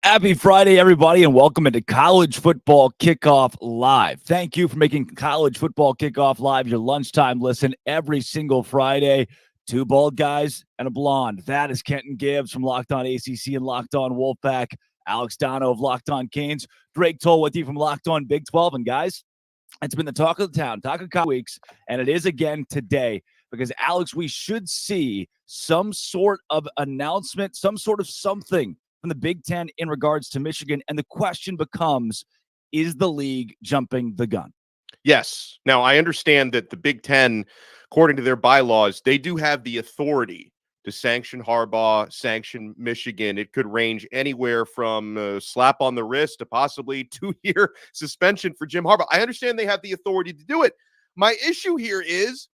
Happy Friday, everybody, and welcome into College Football Kickoff Live. Thank you for making College Football Kickoff Live your lunchtime listen every single Friday. Two bald guys and a blonde. That is Kenton Gibbs from Locked On ACC and Locked On Wolfpack. Alex Dono of Locked On Canes. Drake Toll with you from Locked On Big 12. And guys, it's been the talk of the town, talk of college weeks, and it is again today because, Alex, we should see some sort of announcement, some sort of something from the Big Ten in regards to Michigan. And the question becomes, is the league jumping the gun? Yes. Now, I understand that the Big Ten, according to their bylaws, they do have the authority to sanction Harbaugh, sanction Michigan. It could range anywhere from a slap on the wrist to possibly 2-year suspension for Jim Harbaugh. I understand they have the authority to do it. My issue here is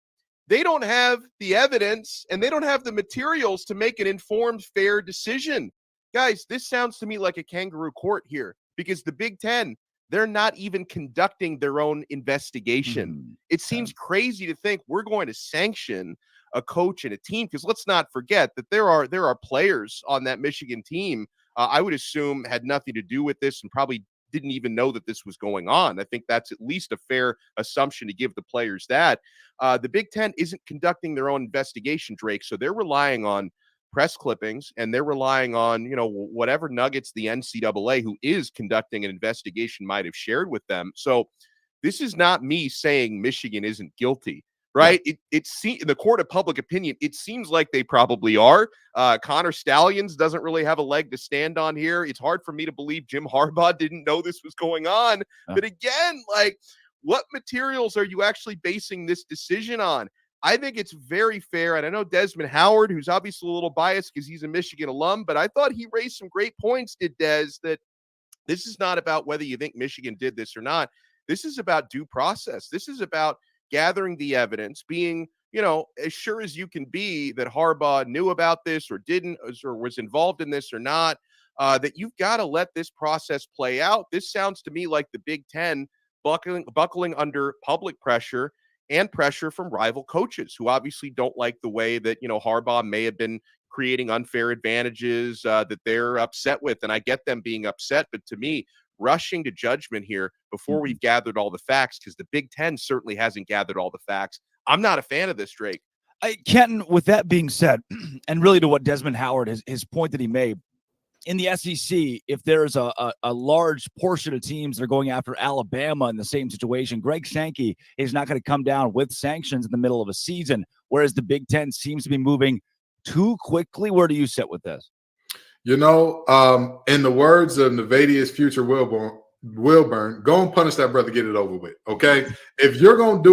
they don't have the evidence and they don't have the materials to make an informed, fair decision. Guys, this sounds to me like a kangaroo court here because the Big Ten, they're not even conducting their own investigation. It seems crazy to think we're going to sanction a coach and a team because let's not forget that there are players on that Michigan team I would assume had nothing to do with this and probably didn't even know that this was going on. I think that's at least a fair assumption to give the players that. The Big Ten isn't conducting their own investigation, Drake, so they're relying on press clippings, and they're relying on, whatever nuggets the NCAA, who is conducting an investigation, might have shared with them. So this is not me saying Michigan isn't guilty, right? Yeah. It's in the court of public opinion, it seems like they probably are. Connor Stallions doesn't really have a leg to stand on here. It's hard for me to believe Jim Harbaugh didn't know this was going on. But again, what materials are you actually basing this decision on? I think it's very fair, and I know Desmond Howard, who's obviously a little biased because he's a Michigan alum, but I thought he raised some great points, did Des, that this is not about whether you think Michigan did this or not. This is about due process. This is about gathering the evidence, being, as sure as you can be that Harbaugh knew about this or didn't, or was involved in this or not, that you've got to let this process play out. This sounds to me like the Big Ten buckling under public pressure and pressure from rival coaches who obviously don't like the way that, Harbaugh may have been creating unfair advantages that they're upset with. And I get them being upset. But to me, rushing to judgment here before we've gathered all the facts, because the Big Ten certainly hasn't gathered all the facts. I'm not a fan of this, Drake. Kenton, with that being said, and really to what Desmond Howard, his point that he made, in the SEC, if there's a large portion of teams that are going after Alabama in the same situation, Greg Sankey is not going to come down with sanctions in the middle of a season, whereas the Big Ten seems to be moving too quickly. Where do you sit with this? In the words of Nevadia's future Wilburn, go and punish that brother, get it over with, okay? If you're going to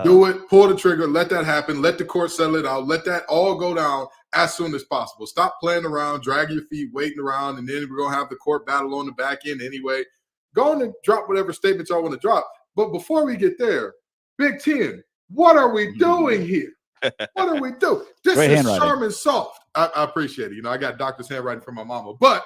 do it, pull the trigger, let that happen, let the court settle it out, let that all go down as soon as possible. Stop playing around, dragging your feet, waiting around, and then we're going to have the court battle on the back end anyway. Go on and drop whatever statements y'all want to drop. But before we get there, Big Ten, what are we doing here? What are we doing? This is Sherman Soft. I appreciate it. I got doctor's handwriting from my mama. But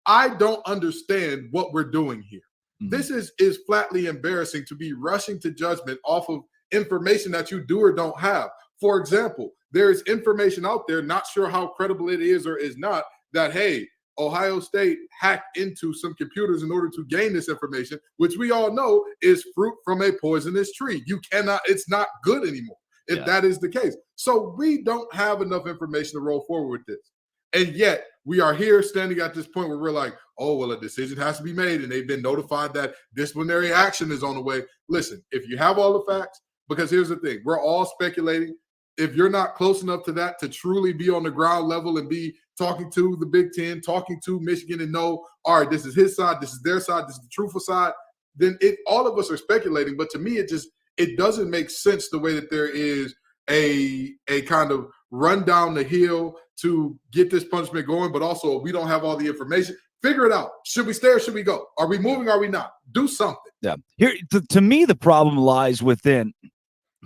I don't understand what we're doing here. This is flatly embarrassing to be rushing to judgment off of information that you do or don't have. For example, there is information out there, not sure how credible it is or is not, that, hey, Ohio State hacked into some computers in order to gain this information, which we all know is fruit from a poisonous tree. It's not good anymore if that is the case. So we don't have enough information to roll forward with this. And yet we are here standing at this point where we're like, oh, well, a decision has to be made, and they've been notified that disciplinary action is on the way. Listen, if you have all the facts, because here's the thing, we're all speculating. If you're not close enough to that to truly be on the ground level and be talking to the Big Ten, talking to Michigan and know, all right, this is his side, this is their side, this is the truthful side, then all of us are speculating. But to me, it doesn't make sense the way that there is a kind of run down the hill to get this punishment going, but also we don't have all the information. Figure it out. Should we stay or should we go? Are we moving? Are we not? Do something. Yeah. Here, to me, the problem lies within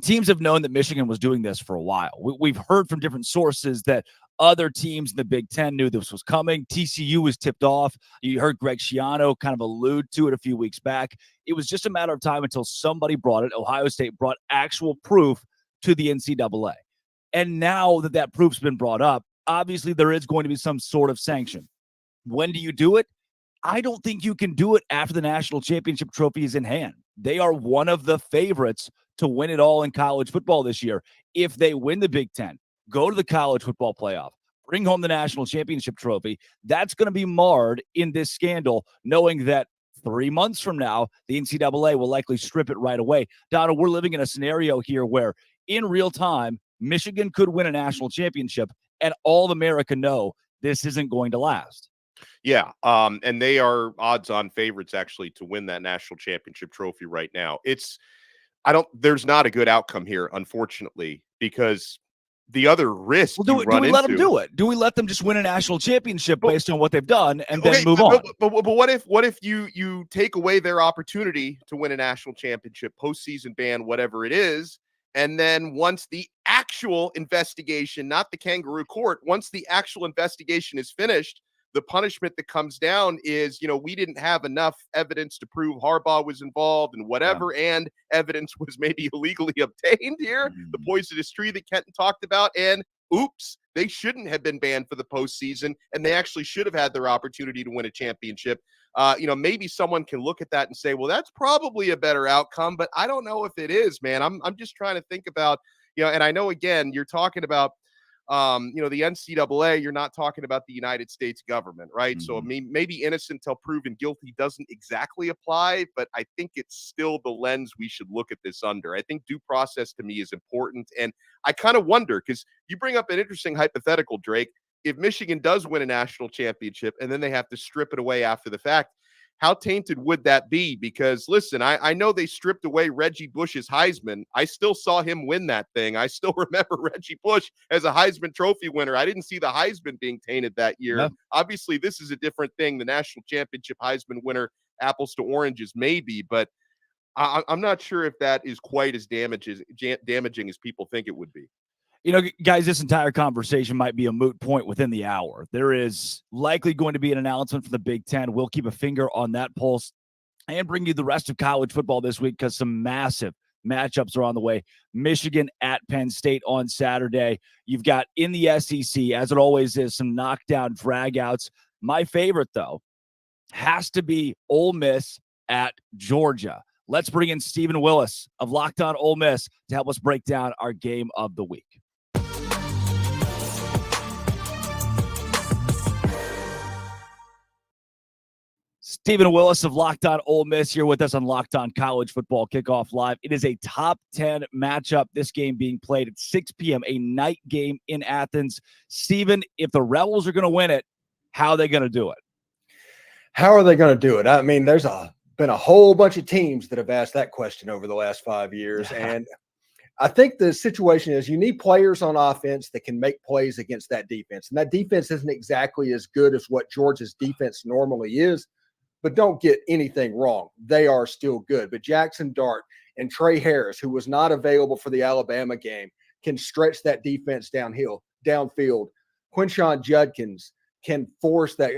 teams have known that Michigan was doing this for a while. We've heard from different sources that other teams in the Big Ten knew this was coming. TCU was tipped off. You heard Greg Schiano kind of allude to it a few weeks back. It was just a matter of time until somebody brought it. Ohio State brought actual proof to the NCAA. And now that proof's been brought up, obviously there is going to be some sort of sanction. When do you do it? I don't think you can do it after the national championship trophy is in hand. They are one of the favorites to win it all in college football this year. If they win the Big Ten, go to the college football playoff, bring home the national championship trophy, that's going to be marred in this scandal, knowing that 3 months from now, the NCAA will likely strip it right away. Donald, we're living in a scenario here where in real time, Michigan could win a national championship, and all of America know this isn't going to last. Yeah, and they are odds-on favorites actually to win that national championship trophy right now. There's not a good outcome here, unfortunately, because the other risk do we let them do it? Do we let them just win a national championship based on what they've done and then move on? But what if you take away their opportunity to win a national championship, postseason ban, whatever it is, and then once the actual investigation, not the kangaroo court, once the actual investigation is finished, the punishment that comes down is, we didn't have enough evidence to prove Harbaugh was involved and whatever, and evidence was maybe illegally obtained here, the poisonous tree that Kenton talked about, and oops, they shouldn't have been banned for the postseason, and they actually should have had their opportunity to win a championship. Maybe someone can look at that and say, well, that's probably a better outcome, but I don't know if it is, man. I'm just trying to think about, and I know, again, you're talking about, the NCAA, you're not talking about the United States government, right? Mm-hmm. So maybe innocent till proven guilty doesn't exactly apply, but I think it's still the lens we should look at this under. I think due process to me is important. And I kind of wonder, because you bring up an interesting hypothetical, Drake, if Michigan does win a national championship and then they have to strip it away after the fact, how tainted would that be? Because, listen, I know they stripped away Reggie Bush's Heisman. I still saw him win that thing. I still remember Reggie Bush as a Heisman Trophy winner. I didn't see the Heisman being tainted that year. No. Obviously, this is a different thing. The national championship Heisman winner, apples to oranges, maybe. But I'm not sure if that is quite as damaging as people think it would be. Guys, this entire conversation might be a moot point within the hour. There is likely going to be an announcement from the Big Ten. We'll keep a finger on that pulse and bring you the rest of college football this week because some massive matchups are on the way. Michigan at Penn State on Saturday. You've got in the SEC, as it always is, some knockdown dragouts. My favorite, though, has to be Ole Miss at Georgia. Let's bring in Stephen Willis of Locked On Ole Miss to help us break down our game of the week. Stephen Willis of Locked On Ole Miss here with us on Locked On College Football Kickoff Live. It is a top 10 matchup, this game being played at 6 p.m., a night game in Athens. Stephen, if the Rebels are going to win it, how are they going to do it? How are they going to do it? I mean, there's been a whole bunch of teams that have asked that question over the last 5 years, and I think the situation is you need players on offense that can make plays against that defense, and that defense isn't exactly as good as what Georgia's defense normally is. But don't get anything wrong. They are still good. But Jackson Dart and Trey Harris, who was not available for the Alabama game, can stretch that defense downfield. Quinshon Judkins can force that.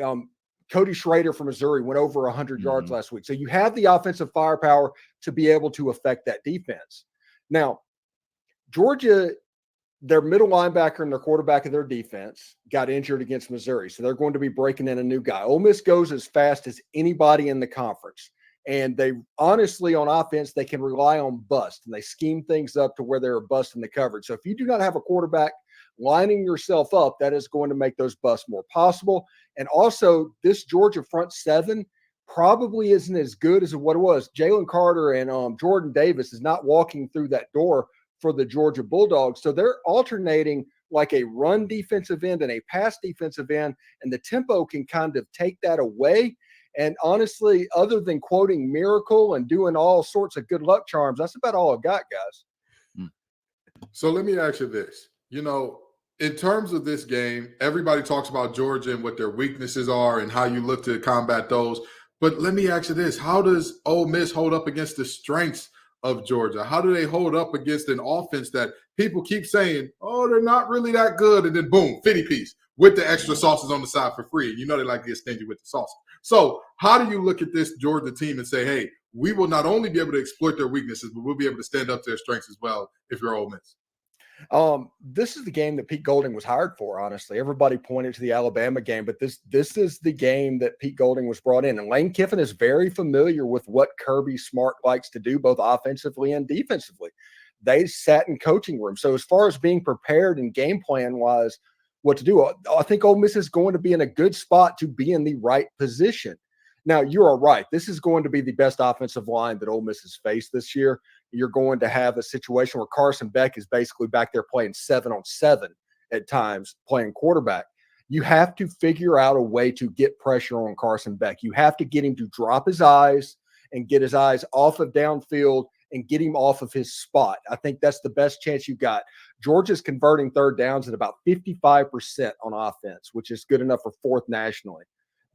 Cody Schrader from Missouri went over 100 yards last week. So you have the offensive firepower to be able to affect that defense. Now, Georgia, their middle linebacker and their quarterback of their defense got injured against Missouri. So they're going to be breaking in a new guy. Ole Miss goes as fast as anybody in the conference. And they honestly, on offense, they can rely on bust. And they scheme things up to where they're a bust in the coverage. So if you do not have a quarterback lining yourself up, that is going to make those busts more possible. And also, this Georgia front seven probably isn't as good as what it was. Jalen Carter and Jordan Davis is not walking through that door for the Georgia Bulldogs. So they're alternating like a run defensive end and a pass defensive end, and the tempo can kind of take that away. And honestly, other than quoting Miracle and doing all sorts of good luck charms, that's about all I got, guys. So let me ask you this. In terms of this game, everybody talks about Georgia and what their weaknesses are and how you look to combat those. But let me ask you this. How does Ole Miss hold up against the strengths of Georgia? How do they hold up against an offense that people keep saying, oh, they're not really that good, and then boom, 50 piece with the extra sauces on the side for free? You know they like to get stingy with the sauce. So how do you look at this Georgia team and say, hey, we will not only be able to exploit their weaknesses, but we'll be able to stand up to their strengths as well if you're Ole Miss? This is the game that Pete Golding was hired for, honestly. Everybody pointed to the Alabama game, but this is the game that Pete Golding was brought in. And Lane Kiffin is very familiar with what Kirby Smart likes to do, both offensively and defensively. They sat in coaching rooms. So as far as being prepared and game plan wise, what to do, I think Ole Miss is going to be in a good spot to be in the right position. Now, you are right. This is going to be the best offensive line that Ole Miss has faced this year. You're going to have a situation where Carson Beck is basically back there playing 7-on-7 at times, playing quarterback. You have to figure out a way to get pressure on Carson Beck. You have to get him to drop his eyes and get his eyes off of downfield and get him off of his spot. I think that's the best chance you got. Georgia's converting third downs at about 55% on offense, which is good enough for fourth nationally.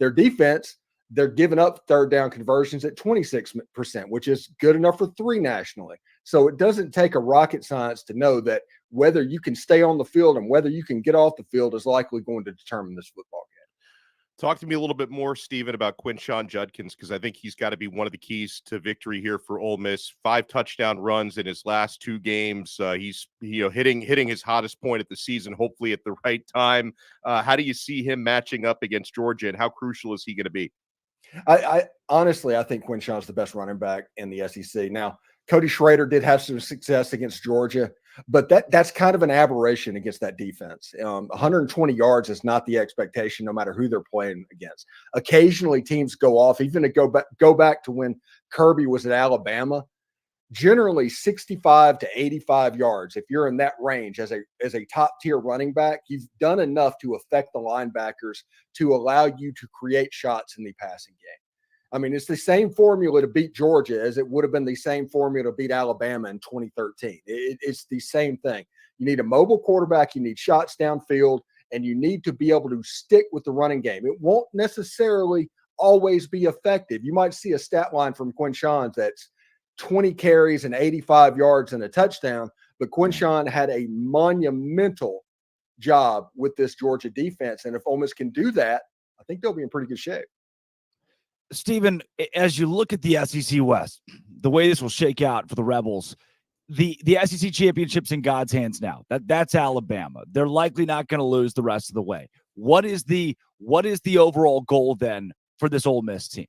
Their defense, they're giving up third down conversions at 26%, which is good enough for three nationally. So it doesn't take a rocket science to know that whether you can stay on the field and whether you can get off the field is likely going to determine this football game. Talk to me a little bit more, Stephen, about Quinshon Judkins, because I think he's got to be one of the keys to victory here for Ole Miss. 5 touchdown runs in his last 2 games. He's hitting his hottest point of the season, hopefully at the right time. How do you see him matching up against Georgia, and how crucial is he going to be? I honestly, I think Quinshon's the best running back in the SEC. Now, Cody Schrader did have some success against Georgia, but that's kind of an aberration against that defense. 120 yards is not the expectation, no matter who they're playing against. Occasionally, teams go off, even to go back to when Kirby was at Alabama. Generally, 65 to 85 yards. If you're in that range as a top tier running back, you've done enough to affect the linebackers to allow you to create shots in the passing game. I mean, it's the same formula to beat Georgia as it would have been the same formula to beat Alabama in 2013. It's the same thing. You need a mobile quarterback, you need shots downfield, and you need to be able to stick with the running game. It won't necessarily always be effective. You might see a stat line from Quinshon that's 20 carries and 85 yards and a touchdown, but Quinshon had a monumental job with this Georgia defense. And if Ole Miss can do that, I think they'll be in pretty good shape. Stephen, as you look at the SEC West, the way this will shake out for the Rebels, the SEC championship's in God's hands now. That's Alabama. They're likely not going to lose the rest of the way. What is the overall goal then for this Ole Miss team?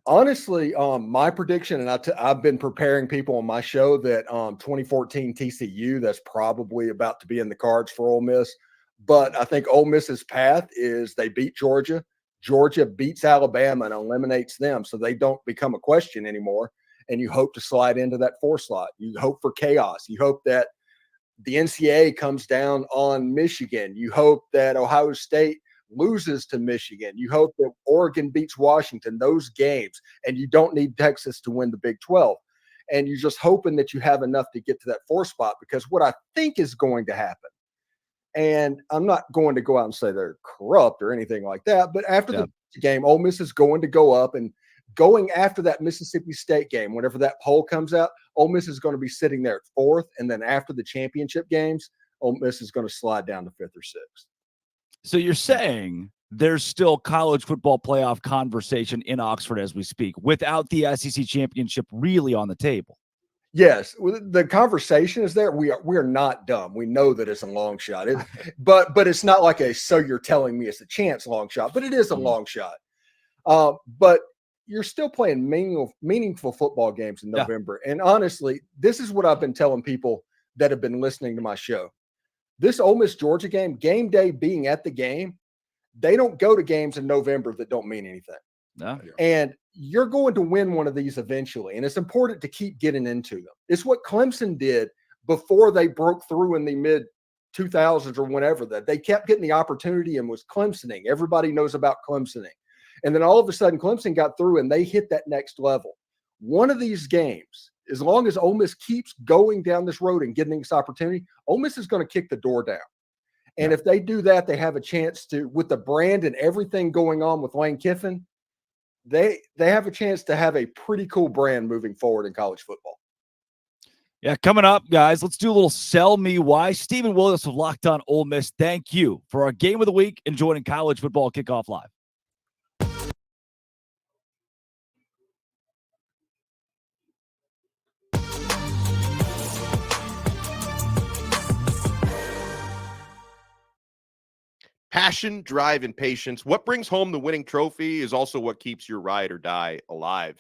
Honestly, my prediction, and I've been preparing people on my show that 2014 TCU, that's probably about to be in the cards for Ole Miss. But I think Ole Miss's path is they beat Georgia. Georgia beats Alabama and eliminates them, so they don't become a question anymore. And you hope to slide into that 4 slot. You hope for chaos. You hope that the NCAA comes down on Michigan. You hope that Ohio State loses to Michigan. You hope that Oregon beats Washington, those games, and you don't need Texas to win the Big 12. And you're just hoping that you have enough to get to that 4 spot, because what I think is going to happen, and I'm not going to go out and say they're corrupt or anything like that, but after the game, Ole Miss is going to go up, and going after that Mississippi State game, whenever that poll comes out, Ole Miss is going to be sitting there at 4th, and then after the championship games, Ole Miss is going to slide down to 5th or 6th. So you're saying there's still college football playoff conversation in Oxford as we speak, without the SEC championship really on the table? Yes, the conversation is there. We are not dumb. We know that it's a long shot, but it's not like so you're telling me it's a chance long shot, but it is a long shot. But you're still playing meaningful football games in November. And honestly, this is what I've been telling people that have been listening to my show. This Ole Miss Georgia game day being at the game, they don't go to games in November that don't mean anything. No. And you're going to win one of these eventually. And it's important to keep getting into them. It's what Clemson did before they broke through in the mid 2000s or whenever, that they kept getting the opportunity and was Clemsoning. Everybody knows about Clemsoning. And then all of a sudden Clemson got through and they hit that next level. One of these games, as long as Ole Miss keeps going down this road and getting this opportunity, Ole Miss is going to kick the door down. And if they do that, they have a chance to, with the brand and everything going on with Lane Kiffin, they have a chance to have a pretty cool brand moving forward in college football. Yeah, coming up, guys, let's do a little Sell Me Why. Stephen Willis of Locked On Ole Miss, thank you for our game of the week and joining College Football Kickoff Live. Passion, drive, and patience. What brings home the winning trophy is also what keeps your ride or die alive.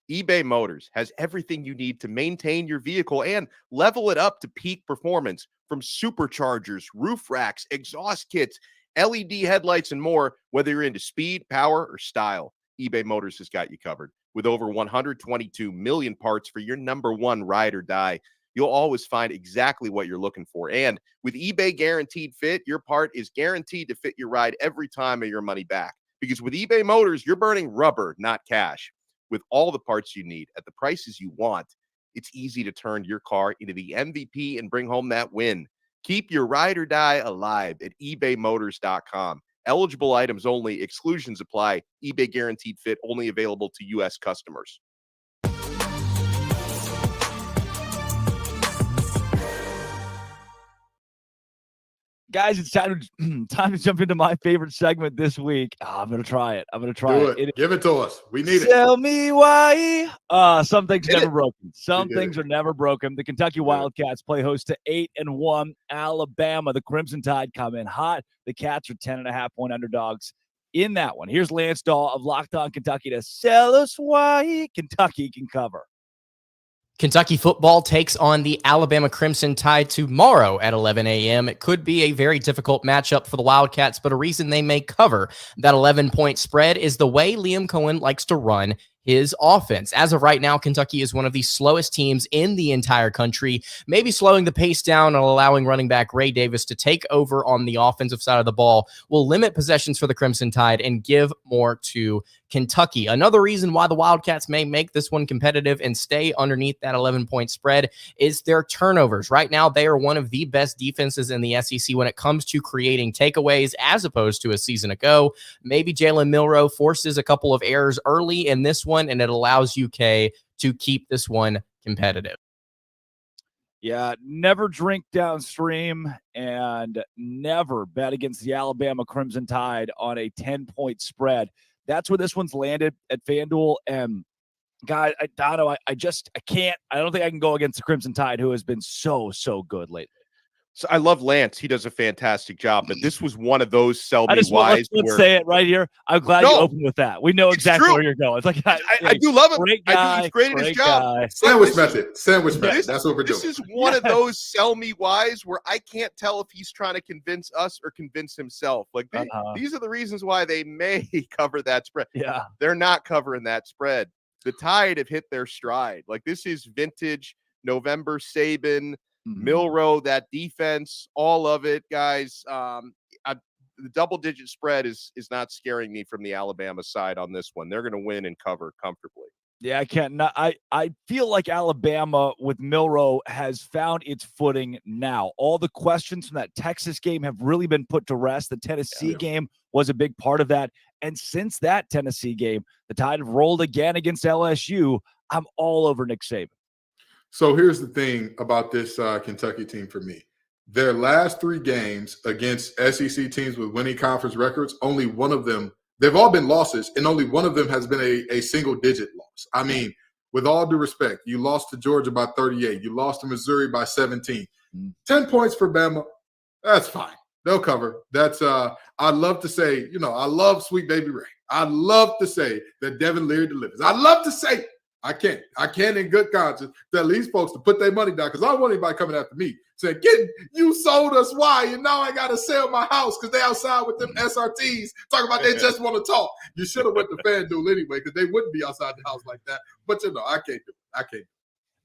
eBay Motors has everything you need to maintain your vehicle and level it up to peak performance, from superchargers, roof racks, exhaust kits, LED headlights, and more. Whether you're into speed, power, or style, eBay Motors has got you covered. With over 122 million parts for your number one ride or die, you'll always find exactly what you're looking for. And with eBay Guaranteed Fit, your part is guaranteed to fit your ride every time, or your money back. Because with eBay Motors, you're burning rubber, not cash. With all the parts you need at the prices you want, it's easy to turn your car into the MVP and bring home that win. Keep your ride or die alive at ebaymotors.com. Eligible items only. Exclusions apply. eBay Guaranteed Fit only available to U.S. customers. Guys, it's time to jump into my favorite segment this week. I'm going to try it. Do it. Give it to us. We need it. Tell me why. Some things Did never it. broken. Some things are never broken. The Kentucky Wildcats play host to 8-1 Alabama. The Crimson Tide come in hot. The Cats are 10.5-point underdogs in that one. Here's Lance Dahl of Locked On Kentucky to sell us why Kentucky can cover. Kentucky football takes on the Alabama Crimson Tide tomorrow at 11 a.m. It could be a very difficult matchup for the Wildcats, but a reason they may cover that 11-point spread is the way Liam Cohen likes to run his offense. As of right now, Kentucky is one of the slowest teams in the entire country, maybe slowing the pace down and allowing running back Ray Davis to take over on the offensive side of the ball will limit possessions for the Crimson Tide and give more to Kentucky. Another reason why the Wildcats may make this one competitive and stay underneath that 11-point spread is their turnovers. Right now, they are one of the best defenses in the SEC when it comes to creating takeaways, as opposed to a season ago. Maybe Jalen Milroe forces a couple of errors early in this one, and it allows UK to keep this one competitive. Yeah, never drink downstream and never bet against the Alabama Crimson Tide on a 10-point spread. That's where this one's landed at FanDuel. And God, I don't know. I can't. I don't think I can go against the Crimson Tide, who has been so good lately. So I love Lance. He does a fantastic job, but this was one of those sell me wise. Let's say it right here. I'm glad you opened with that. We know exactly where you're going. It's like I do love him. Great guy, he's great at his job. Sandwich method. That's what we're doing. This is one of those sell me wise where I can't tell if he's trying to convince us or convince himself. Like these are the reasons why they may cover that spread. Yeah, they're not covering that spread. The Tide have hit their stride. Like this is vintage November Saban. Milroe, that defense, all of it, guys. The double-digit spread is not scaring me from the Alabama side on this one. They're going to win and cover comfortably. Yeah, I feel like Alabama with Milroe has found its footing now. All the questions from that Texas game have really been put to rest. The Tennessee game was a big part of that. And since that Tennessee game, the Tide have rolled again against LSU. I'm all over Nick Saban. So here's the thing about this Kentucky team for me. Their last 3 games against SEC teams with winning conference records, only one of them, they've all been losses, and only one of them has been a single-digit loss. I mean, with all due respect, you lost to Georgia by 38. You lost to Missouri by 17. 10 points for Bama, that's fine. They'll cover. That's I'd love to say, I love Sweet Baby Ray. I'd love to say that Devin Leary delivers. I'd love to say I can't in good conscience tell these folks to put their money down, because I don't want anybody coming after me saying, you sold us why, and now I got to sell my house because they outside with them SRTs talking about they just want to talk. You should have went to FanDuel anyway, because they wouldn't be outside the house like that. But I can't do it.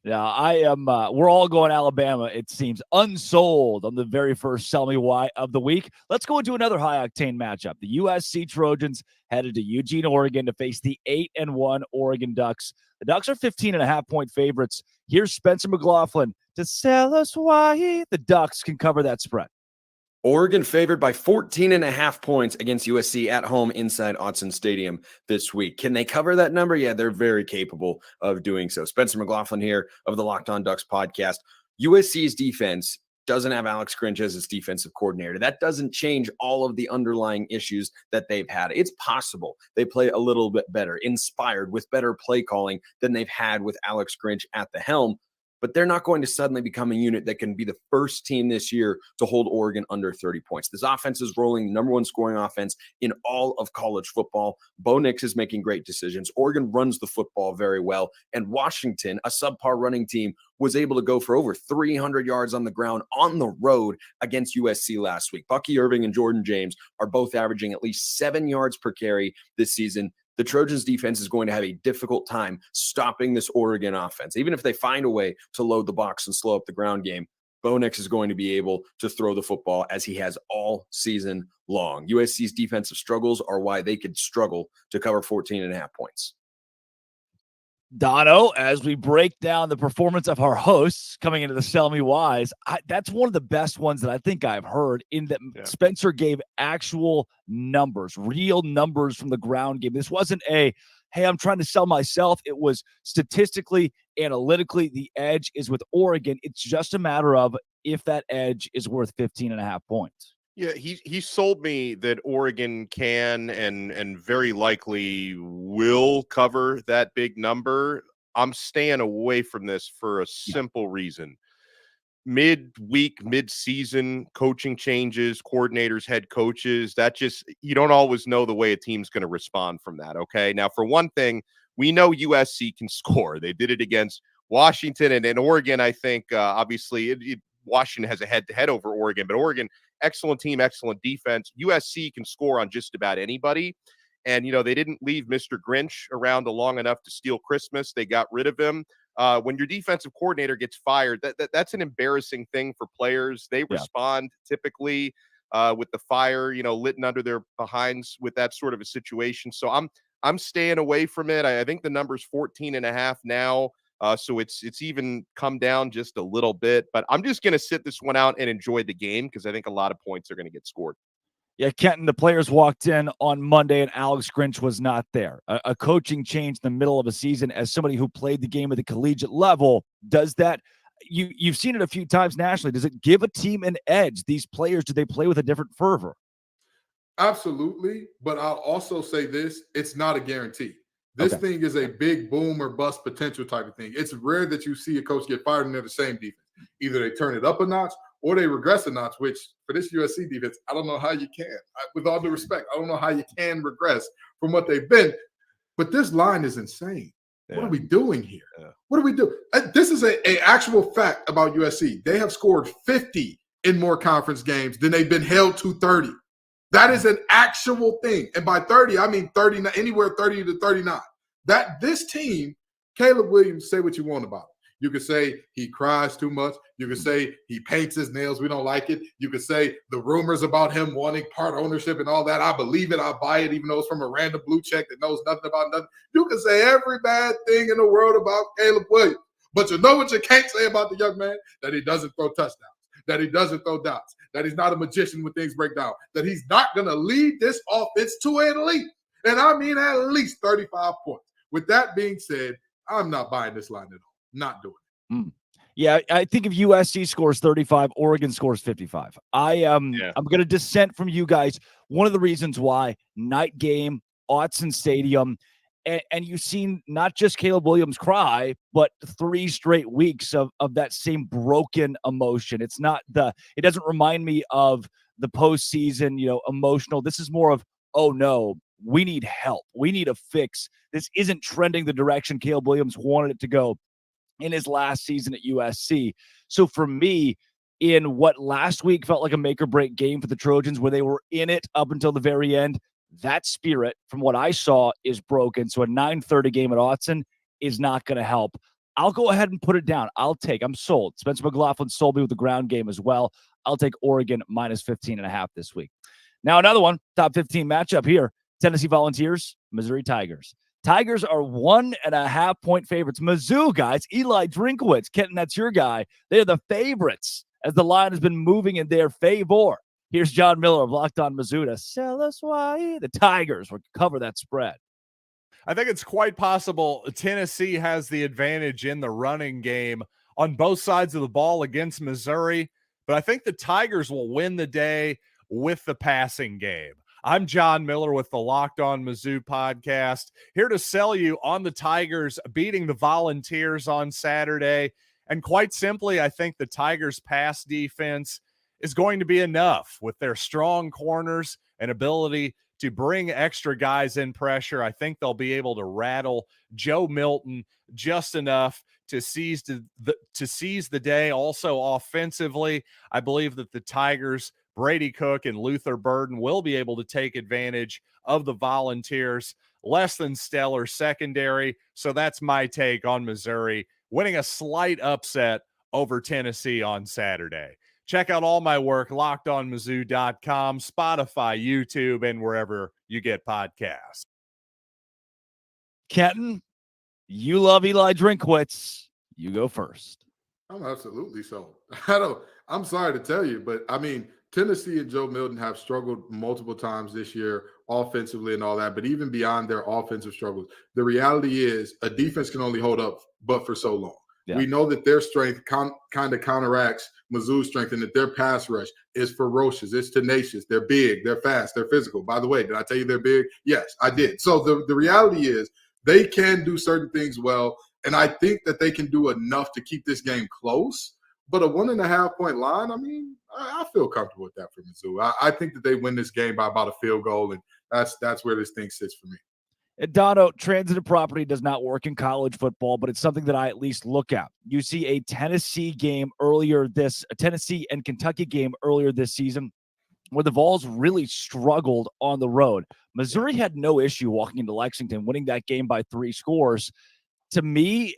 Yeah, I am. We're all going Alabama, it seems, unsold on the very first Sell Me Why of the week. Let's go into another high-octane matchup. The USC Trojans headed to Eugene, Oregon to face the 8-1 Oregon Ducks. The Ducks are 15.5-point favorites. Here's Spencer McLaughlin to sell us why the Ducks can cover that spread. Oregon favored by 14.5 points against USC at home inside Autzen Stadium this week. Can they cover that number? Yeah, they're very capable of doing so. Spencer McLaughlin here of the Locked On Ducks podcast. USC's defense doesn't have Alex Grinch as its defensive coordinator. That doesn't change all of the underlying issues that they've had. It's possible they play a little bit better, inspired with better play calling than they've had with Alex Grinch at the helm. but they're not going to suddenly become a unit that can be the first team this year to hold Oregon under 30 points. This offense is rolling, number one scoring offense in all of college football. Bo Nix is making great decisions. Oregon runs the football very well. And Washington, a subpar running team, was able to go for over 300 yards on the ground on the road against USC last week. Bucky Irving and Jordan James are both averaging at least 7 yards per carry this season. The Trojans defense is going to have a difficult time stopping this Oregon offense. Even if they find a way to load the box and slow up the ground game, Bo Nix is going to be able to throw the football as he has all season long. USC's defensive struggles are why they could struggle to cover 14.5 points. Dono, as we break down the performance of our hosts coming into the Sell Me Wise, that's one of the best ones that I think I've heard, in that Spencer gave actual numbers, real numbers from the ground game. This wasn't a, hey, I'm trying to sell myself. It was statistically, analytically, the edge is with Oregon. It's just a matter of if that edge is worth 15.5 points. Yeah, he sold me that Oregon can and very likely will cover that big number. I'm staying away from this for a simple reason. Mid-week, mid-season coaching changes, coordinators, head coaches, that just, you don't always know the way a team's going to respond from that, okay? Now, for one thing, we know USC can score. They did it against Washington and Oregon. I think, obviously, Washington has a head-to-head over Oregon, but Oregon, excellent team, excellent defense. USC can score on just about anybody. And, they didn't leave Mr. Grinch around long enough to steal Christmas. They got rid of him. When your defensive coordinator gets fired, that's an embarrassing thing for players. They respond typically with the fire, lit under their behinds with that sort of a situation. So I'm staying away from it. I think the number's 14.5 now. So it's even come down just a little bit, but I'm just going to sit this one out and enjoy the game because I think a lot of points are going to get scored. Yeah, Kenton, the players walked in on Monday and Alex Grinch was not there. A coaching change in the middle of a season, as somebody who played the game at the collegiate level, does that, you've seen it a few times nationally, does it give a team an edge? These players, do they play with a different fervor? Absolutely, but I'll also say this, it's not a guarantee. This thing is a big boom or bust potential type of thing. It's rare that you see a coach get fired and they're the same defense. Either they turn it up a notch or they regress a notch, which for this USC defense, I don't know how you can. With all due respect, I don't know how you can regress from what they've been. But this line is insane. Yeah. What are we doing here? Yeah. What do we do? This is a actual fact about USC. They have scored 50 in more conference games than they've been held to 30. That is an actual thing. And by 30, I mean 30, anywhere 30 to 39. That this team, Caleb Williams, say what you want about him. You could say he cries too much. You could say he paints his nails. We don't like it. You could say the rumors about him wanting part ownership and all that. I believe it. I buy it, even though it's from a random blue check that knows nothing about nothing. You can say every bad thing in the world about Caleb Williams. But you know what you can't say about the young man? That he doesn't throw touchdowns, that he doesn't throw dots, that he's not a magician when things break down, that he's not going to lead this offense to at least, and I mean at least 35 points. With that being said, I'm not buying this line at all. Not doing it. Yeah, I think if USC scores 35, Oregon scores 55. I'm going to dissent from you guys. One of the reasons why, night game, Autzen Stadium, and you've seen not just Caleb Williams cry, but 3 straight weeks of that same broken emotion. It doesn't remind me of the postseason, emotional. This is more of, oh no, we need help. We need a fix. This isn't trending the direction Caleb Williams wanted it to go in his last season at USC. So for me, in what last week felt like a make or break game for the Trojans, where they were in it up until the very end, that spirit, from what I saw, is broken. So a 9:30 game at Autzen is not going to help. I'll go ahead and put it down. I'm sold. Spencer McLaughlin sold me with the ground game as well. I'll take Oregon minus 15.5 this week. Now another one, top 15 matchup here. Tennessee Volunteers, Missouri Tigers. Tigers are 1.5 point favorites. Mizzou, guys, Eli Drinkowitz, Kenton, that's your guy. They're the favorites as the line has been moving in their favor. Here's John Miller of Locked On Mizzou to sell us why the Tigers will cover that spread. I think it's quite possible Tennessee has the advantage in the running game on both sides of the ball against Missouri, but I think the Tigers will win the day with the passing game. I'm John Miller with the Locked On Mizzou podcast, here to sell you on the Tigers beating the Volunteers on Saturday. And quite simply, I think the Tigers' pass defense is going to be enough with their strong corners and ability to bring extra guys in pressure. I think they'll be able to rattle Joe Milton just enough to seize the day. Also offensively, I believe that the Tigers, Brady Cook and Luther Burden, will be able to take advantage of the Volunteers' less than stellar secondary. So that's my take on Missouri winning a slight upset over Tennessee on Saturday. Check out all my work, lockedonmizzou.com, Spotify, YouTube, and wherever you get podcasts. Kenton, you love Eli Drinkwitz. You go first. I'm absolutely so. I'm sorry to tell you, but I mean, Tennessee and Joe Milton have struggled multiple times this year offensively and all that, but even beyond their offensive struggles, the reality is a defense can only hold up but for so long. Yeah. We know that their strength kind of counteracts Mizzou's strength, and that their pass rush is ferocious. It's tenacious. They're big. They're fast. They're physical. By the way, did I tell you they're big? Yes, I did. So the reality is they can do certain things well, and I think that they can do enough to keep this game close. But a 1.5 point line, I mean, I feel comfortable with that for Mizzou. I think that they win this game by about a field goal, and that's where this thing sits for me. Dono, transitive property does not work in college football, but it's something that I at least look at. You see a Tennessee and Kentucky game earlier this season where the Vols really struggled on the road. Missouri had no issue walking into Lexington, winning that game by 3 scores. To me,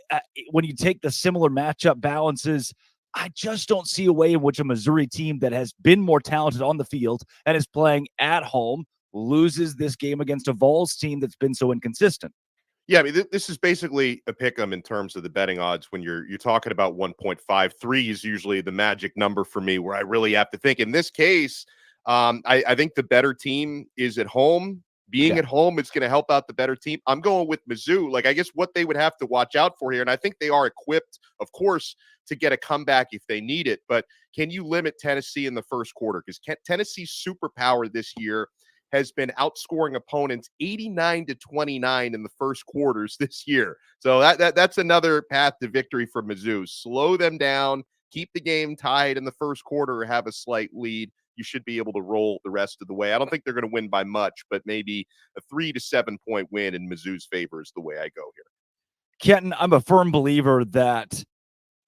when you take the similar matchup balances, I just don't see a way in which a Missouri team that has been more talented on the field and is playing at home loses this game against a Vols team that's been so inconsistent. Yeah, I mean, this is basically a pick 'em in terms of the betting odds. When you're talking about 1.53 is usually the magic number for me, where I really have to think. In this case, I think the better team is at home. Being at home, it's going to help out the better team. I'm going with Mizzou. Like, I guess what they would have to watch out for here, and I think they are equipped, of course, to get a comeback if they need it. But can you limit Tennessee in the first quarter? Because Tennessee's superpower this year has been outscoring opponents 89-29 in the first quarters this year. So that's another path to victory for Mizzou. Slow them down, keep the game tied in the first quarter, or have a slight lead. You should be able to roll the rest of the way. I don't think they're going to win by much, but maybe a 3 to 7 point win in Mizzou's favor is the way I go here. Kenton, I'm a firm believer that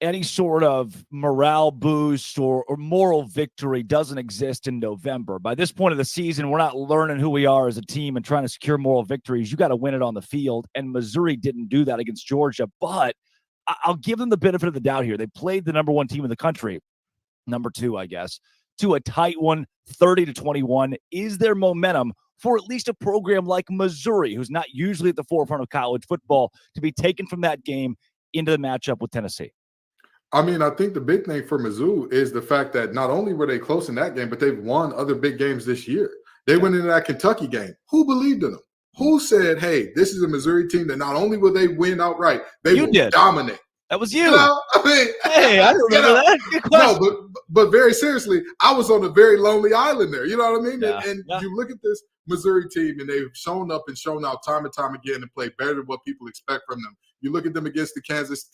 any sort of morale boost or moral victory doesn't exist in November. By this point of the season, we're not learning who we are as a team and trying to secure moral victories. You got to win it on the field, and Missouri didn't do that against Georgia, but I'll give them the benefit of the doubt here. They played the number 1 team in the country, number 2, I guess, to a tight one, 30-21. Is there momentum for at least a program like Missouri, who's not usually at the forefront of college football, to be taken from that game into the matchup with Tennessee? I mean, I think the big thing for Mizzou is the fact that not only were they close in that game, but they've won other big games this year. They went into that Kentucky game. Who believed in them? Who said, hey, this is a Missouri team that not only will they win outright, they will dominate? That was you. I mean, hey, I remember that. Good question. No, but very seriously, I was on a very lonely island there. You know what I mean? Yeah. And you look at this Missouri team, and they've shown up and shown out time and time again and played better than what people expect from them. You look at them against Kansas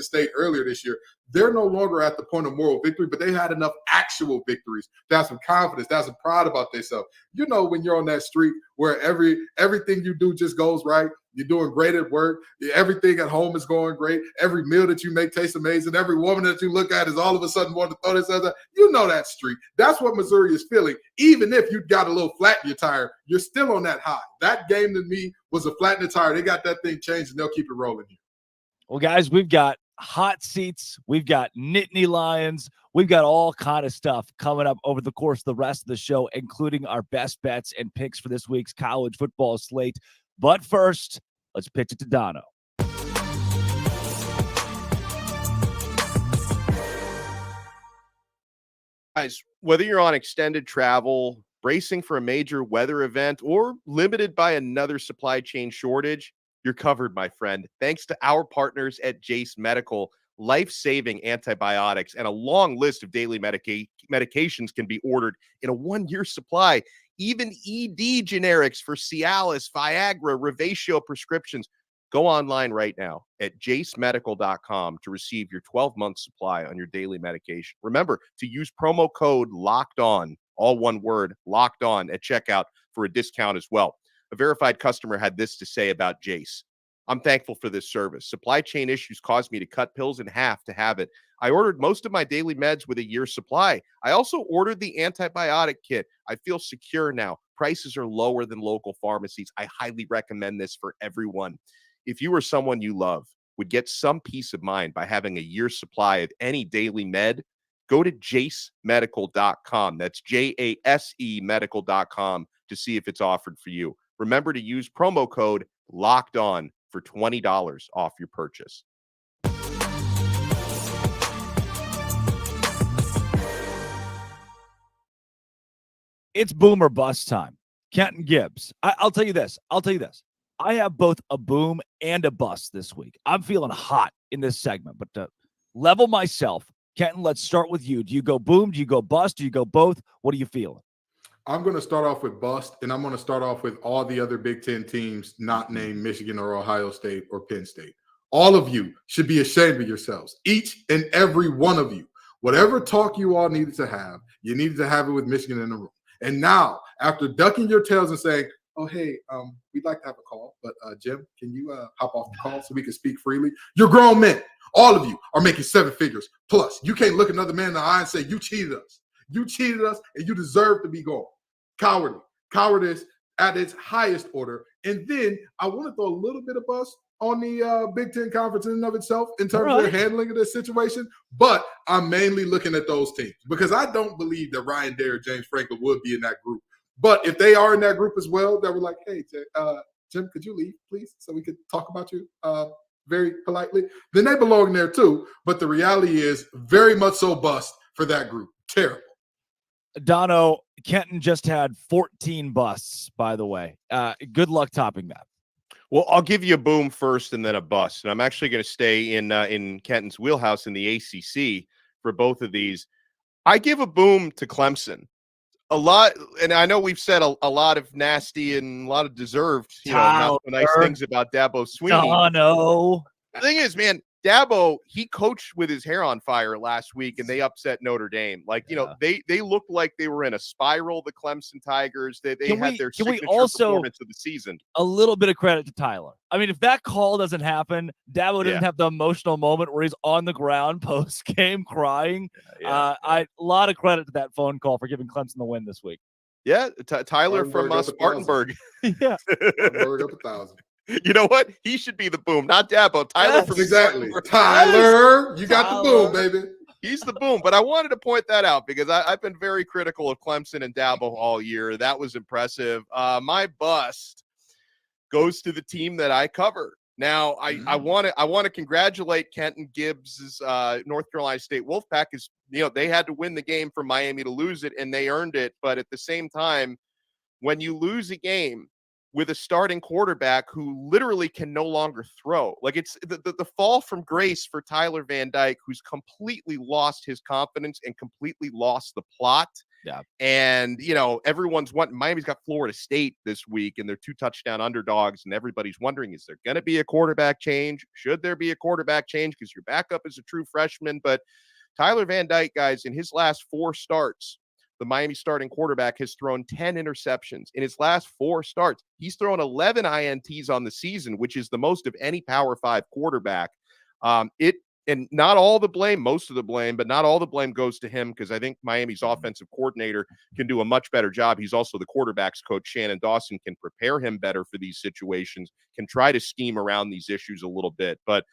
State earlier this year. They're no longer at the point of moral victory, but they had enough actual victories to have some confidence, to have some pride about themselves. You know, when you're on that street where everything you do just goes right, you're doing great at work, everything at home is going great, every meal that you make tastes amazing, every woman that you look at is all of a sudden wanting to throw this other. You know that street. That's what Missouri is feeling. Even if you got a little flat in your tire, you're still on that high. That game to me was a flat in the tire. They got that thing changed, and they'll keep it rolling here. Well, guys, we've got hot seats. We've got Nittany Lions. We've got all kind of stuff coming up over the course of the rest of the show, including our best bets and picks for this week's college football slate. But first, let's pitch it to Dono. Guys, whether you're on extended travel, bracing for a major weather event, or limited by another supply chain shortage, you're covered, my friend. Thanks to our partners at Jace Medical, life-saving antibiotics and a long list of daily medications can be ordered in a 1-year supply. Even ED generics for Cialis, Viagra, Revatio prescriptions. Go online right now at jacemedical.com to receive your 12-month supply on your daily medication. Remember to use promo code Locked On, all one word, Locked On, at checkout for a discount as well. A verified customer had this to say about Jace. I'm thankful for this service. Supply chain issues caused me to cut pills in half to have it. I ordered most of my daily meds with a year's supply. I also ordered the antibiotic kit. I feel secure now. Prices are lower than local pharmacies. I highly recommend this for everyone. If you or someone you love would get some peace of mind by having a year's supply of any daily med, go to jacemedical.com. That's JASE medical.com to see if it's offered for you. Remember to use promo code Locked On for $20 off your purchase. It's boom or bust time. Kenton Gibbs. I'll tell you this. I have both a boom and a bust this week. I'm feeling hot in this segment, but to level myself, Kenton, let's start with you. Do you go boom? Do you go bust? Do you go both? What are you feeling? I'm going to start off with bust, and I'm going to start off with all the other Big Ten teams not named Michigan or Ohio State or Penn State. All of you should be ashamed of yourselves, each and every one of you. Whatever talk you all needed to have, you needed to have it with Michigan in the room. And now, after ducking your tails and saying, oh, hey, we'd like to have a call, but Jim, can you hop off the call so we can speak freely? You're grown men. All of you are making 7 figures plus. You can't look another man in the eye and say, you cheated us. You cheated us, and you deserve to be gone. Cowardly. Cowardice at its highest order. And then I want to throw a little bit of bust on the Big Ten Conference in and of itself in terms of their handling of this situation. But I'm mainly looking at those teams because I don't believe that Ryan Day or James Franklin would be in that group. But if they are in that group as well, that were like, hey, Jim, could you leave, please, so we could talk about you very politely? Then they belong there too. But the reality is very much so bust for that group. Terrible. Dono, Kenton just had 14 busts, by the way. Good luck topping that. Well, I'll give you a boom first and then a bust. And I'm actually going to stay in Kenton's wheelhouse in the ACC for both of these. I give a boom to Clemson. A lot, and I know we've said a lot of nasty and a lot of deserved, not so nice things about Dabo Swinney. No. The thing is, man, Dabo, he coached with his hair on fire last week, and they upset Notre Dame. They looked like they were in a spiral, the Clemson Tigers. They had their signature performance of the season. A little bit of credit to Tyler. I mean, if that call doesn't happen, Dabo doesn't have the emotional moment where he's on the ground post-game crying. A lot of credit to that phone call for giving Clemson the win this week. Yeah, Tyler from Spartanburg. Yeah. Spartanburg up 1,000. You know what? He should be the boom, not Dabo. Tyler from exactly. Tyler, you got the boom, baby. He's the boom. But I wanted to point that out because I've been very critical of Clemson and Dabo all year. That was impressive. My bust goes to the team that I cover. Now, I want to congratulate Kenton Gibbs' North Carolina State Wolfpack. Is they had to win the game for Miami to lose it, and they earned it. But at the same time, when you lose a game with a starting quarterback who literally can no longer throw. Like it's the fall from grace for Tyler Van Dyke, who's completely lost his confidence and completely lost the plot. Yeah. And, everyone's wanting, Miami's got Florida State this week and they're 2 touchdown underdogs. And everybody's wondering, is there going to be a quarterback change? Should there be a quarterback change? Because your backup is a true freshman. But Tyler Van Dyke, guys, in his last 4 starts, the Miami starting quarterback has thrown 10 interceptions. In his last 4 starts, he's thrown 11 INTs on the season, which is the most of any Power 5 quarterback. And not all the blame, most of the blame, but not all the blame goes to him because I think Miami's offensive coordinator can do a much better job. He's also the quarterback's coach. Shannon Dawson can prepare him better for these situations, can try to scheme around these issues a little bit. But,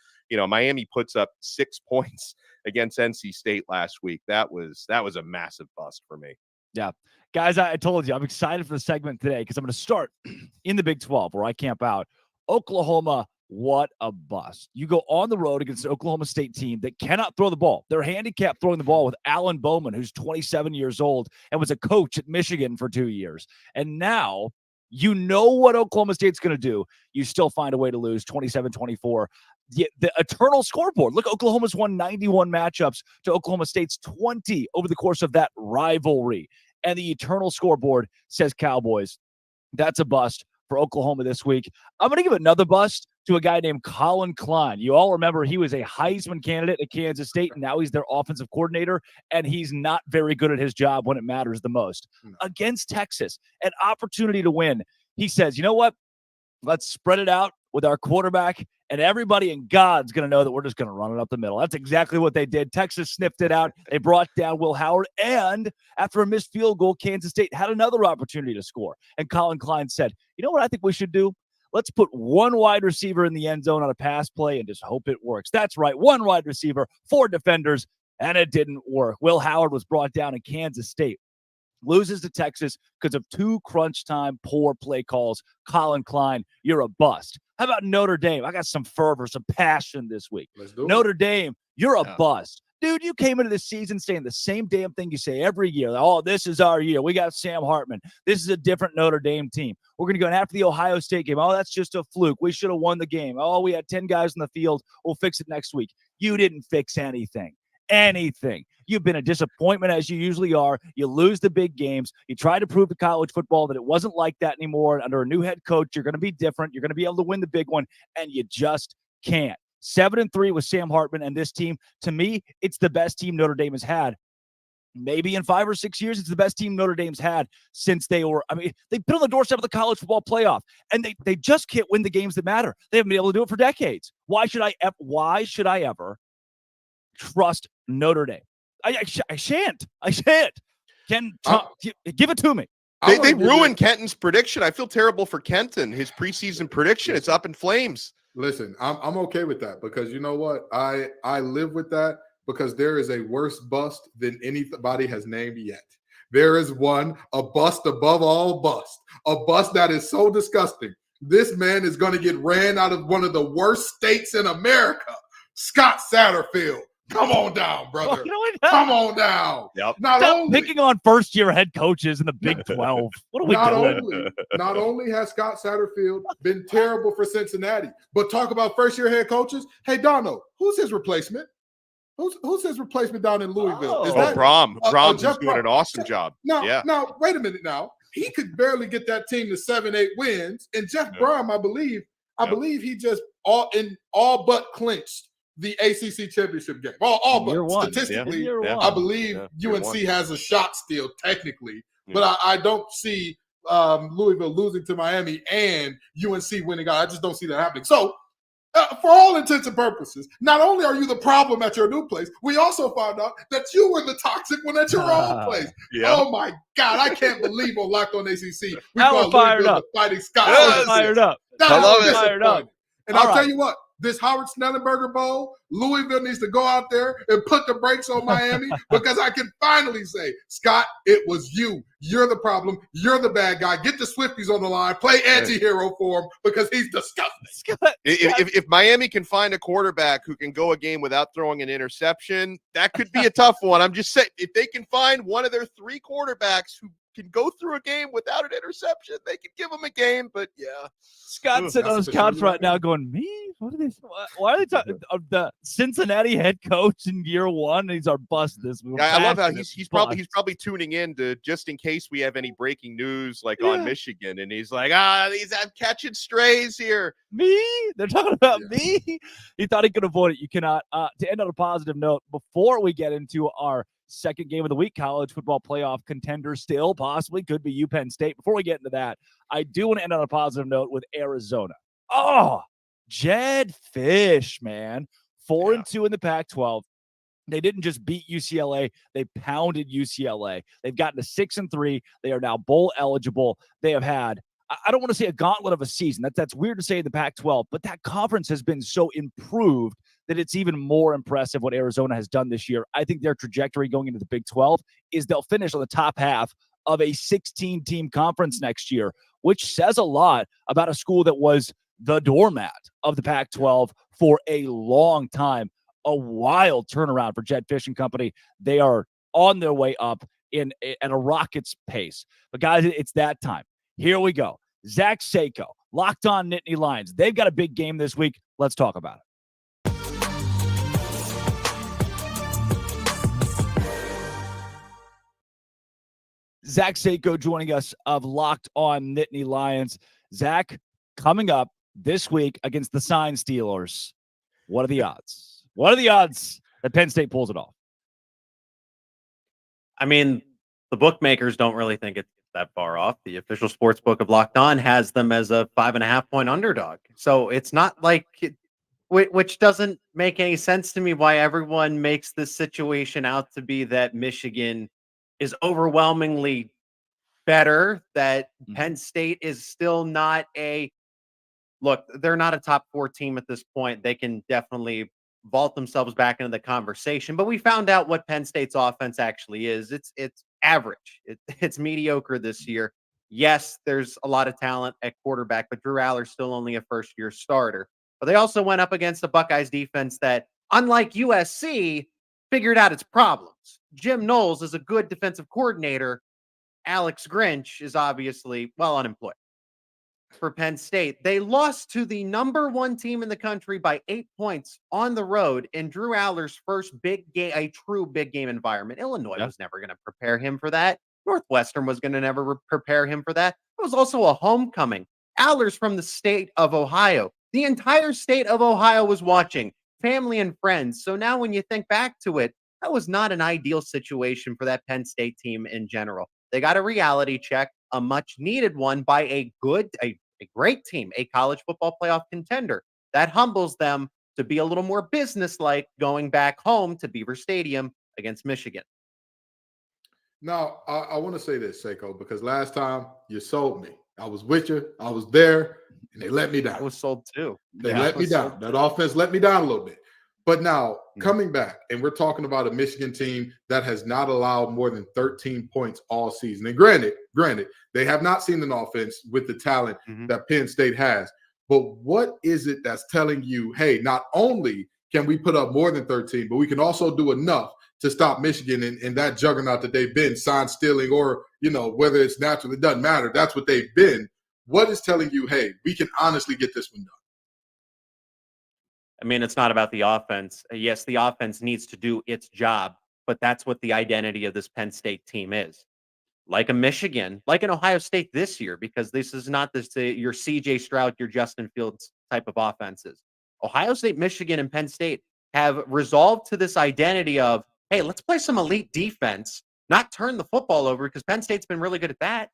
Miami puts up 6 points against NC State last week. That was a massive bust for me. Yeah. Guys, I told you, I'm excited for the segment today because I'm going to start in the Big 12 where I camp out. Oklahoma, what a bust. You go on the road against an Oklahoma State team that cannot throw the ball. They're handicapped throwing the ball with Alan Bowman, who's 27 years old and was a coach at Michigan for 2 years. And now you know what Oklahoma State's going to do. You still find a way to lose 27-24. The eternal scoreboard. Look, Oklahoma's won 91 matchups to Oklahoma State's 20 over the course of that rivalry. And the eternal scoreboard says Cowboys. That's a bust for Oklahoma this week. I'm going to give another bust to a guy named Colin Klein. You all remember he was a Heisman candidate at Kansas State, and now he's their offensive coordinator, and he's not very good at his job when it matters the most. Against Texas, an opportunity to win. He says, you know what? Let's spread it out with our quarterback, and everybody in God's going to know that we're just going to run it up the middle. That's exactly what they did. Texas sniffed it out. They brought down Will Howard, and after a missed field goal, Kansas State had another opportunity to score. And Colin Klein said, you know what I think we should do? Let's put one wide receiver in the end zone on a pass play and just hope it works. That's right, one wide receiver, 4 defenders, and it didn't work. Will Howard was brought down in Kansas State. Loses to Texas because of 2 crunch time poor play calls. Colin Klein, you're a bust. How about Notre Dame? I got some fervor, some passion this week. Notre Dame, you're a bust. Dude, you came into this season saying the same damn thing you say every year. Oh, this is our year. We got Sam Hartman. This is a different Notre Dame team. We're going to go in after the Ohio State game. Oh, that's just a fluke. We should have won the game. Oh, we had 10 guys in the field. We'll fix it next week. You didn't fix anything. You've been a disappointment as you usually are. You lose the big games. You try to prove to college football that it wasn't like that anymore. Under a new head coach, you're going to be different. You're going to be able to win the big one, and you just can't. 7-3 with Sam Hartman and this team. To me, it's the best team Notre Dame has had. Maybe in 5 or 6 years, it's the best team Notre Dame's had since they've been on the doorstep of the college football playoff, and they just can't win the games that matter. They haven't been able to do it for decades. Why should I ever trust Notre Dame? I shan't. Ken, give it to me. They ruined Kenton's prediction. I feel terrible for Kenton. His preseason prediction, it's up in flames. Listen, I'm okay with that because you know what? I live with that because there is a worse bust than anybody has named yet. There is one, a bust above all bust, a bust that is so disgusting. This man is going to get ran out of one of the worst states in America, Scott Satterfield. Come on down, brother. Come on down. Yep. Stop picking on first-year head coaches in the Big 12. What are we doing? Not only has Scott Satterfield been terrible for Cincinnati, but talk about first-year head coaches. Hey, Donald, who's his replacement? Who's his replacement down in Louisville? Brom. Brom's doing an awesome job. Now, wait a minute now. He could barely get that team to 7-8 wins. And Jeff Brom, I believe he just all but clinched the ACC championship game. All but statistically, I believe UNC has a shot still technically, but I don't see Louisville losing to Miami and UNC winning out. I just don't see that happening. So for all intents and purposes, not only are you the problem at your new place, we also found out that you were the toxic one at your old place. Oh my God, I can't believe on Locked On ACC we got fired up. Fighting Scott. Fired up. Fired up. And I'll tell you what, this Howard Snellenberger Bowl, Louisville needs to go out there and put the brakes on Miami because I can finally say, Scott, it was you. You're the problem. You're the bad guy. Get the Swifties on the line. Play anti-hero for him because he's disgusting. If Miami can find a quarterback who can go a game without throwing an interception, that could be a tough one. I'm just saying, if they can find one of their 3 quarterbacks who can go through a game without an interception, they can give him a game. But yeah, Scott's sitting on his couch right now going, me? What are they? Why are they talking of the Cincinnati head coach in year 1? He's our bust this week. I love how he's probably tuning in to just in case we have any breaking news on Michigan, and he's like, I'm catching strays here. Me? They're talking about me. He thought he could avoid it. You cannot. To end on a positive note, before we get into our second game of the week, college football playoff contender still possibly could be UPenn State. Before we get into that, I do want to end on a positive note with Arizona. Oh, Jed Fish, man. 4-2 in the Pac-12. They didn't just beat UCLA. They pounded UCLA. They've gotten to 6-3. They are now bowl eligible. They have had, I don't want to say a gauntlet of a season. That's weird to say in the Pac-12, but that conference has been so improved that it's even more impressive what Arizona has done this year. I think their trajectory going into the Big 12 is they'll finish on the top half of a 16-team conference next year, which says a lot about a school that was the doormat of the Pac-12 for a long time. A wild turnaround for Jed Fish and company. They are on their way up at a rocket's pace. But guys, it's that time. Here we go. Zach Sako, Locked On Nittany Lions. They've got a big game this week. Let's talk about it. Zach Sako joining us of Locked On Nittany Lions. Zach, coming up, this week against the Sign Steelers. What are the odds? What are the odds that Penn State pulls it off? I mean, the bookmakers don't really think it's that far off. The official sports book of Locked On has them as a 5.5-point underdog. So it's not like which doesn't make any sense to me why everyone makes this situation out to be that Michigan is overwhelmingly better, that Penn State is still not look, they're not a top 4 team at this point. They can definitely vault themselves back into the conversation, but we found out what Penn State's offense actually is. It's average. It's mediocre this year. Yes, there's a lot of talent at quarterback, but Drew Aller's still only a first-year starter. But they also went up against the Buckeyes defense that, unlike USC, figured out its problems. Jim Knowles is a good defensive coordinator. Alex Grinch is obviously, unemployed. For Penn State, they lost to the number 1 team in the country by 8 points on the road in Drew Aller's first big game, a true big game environment. Illinois was never going to prepare him for that. Northwestern was going to never prepare him for that. It was also a homecoming. Aller's from the state of Ohio. The entire state of Ohio was watching, family and friends. So now when you think back to it, that was not an ideal situation for that Penn State team in general. They got a reality check, a much needed one by a great team, a college football playoff contender. That humbles them to be a little more businesslike going back home to Beaver Stadium against Michigan. Now, I want to say this, Seiko, because last time you sold me. I was with you. I was there, and they let me down. I was sold too. They let me down. That offense let me down a little bit. But now, coming back, and we're talking about a Michigan team that has not allowed more than 13 points all season. And granted, they have not seen an offense with the talent that Penn State has. But what is it that's telling you, hey, not only can we put up more than 13, but we can also do enough to stop Michigan in that juggernaut that they've been, sign stealing or, whether it's natural, it doesn't matter. That's what they've been. What is telling you, hey, we can honestly get this one done? I mean, it's not about the offense. Yes, the offense needs to do its job, but that's what the identity of this Penn State team is. Like a Michigan, like an Ohio State this year, because this is not your CJ Stroud, your Justin Fields type of offenses. Ohio State, Michigan, and Penn State have resolved to this identity of, hey, let's play some elite defense, not turn the football over, because Penn State's been really good at that.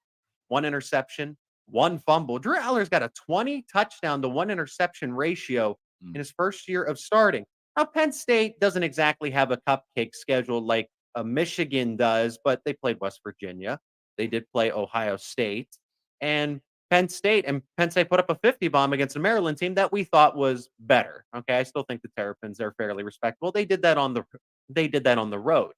1 interception, 1 fumble. Drew Aller's got a 20 touchdown to 1 interception ratio in his first year of starting. Now, Penn State doesn't exactly have a cupcake schedule like Michigan does, but they played West Virginia. They did play Ohio State. And Penn State put up a 50 bomb against a Maryland team that we thought was better. Okay, I still think the Terrapins are fairly respectable. They did that on the road.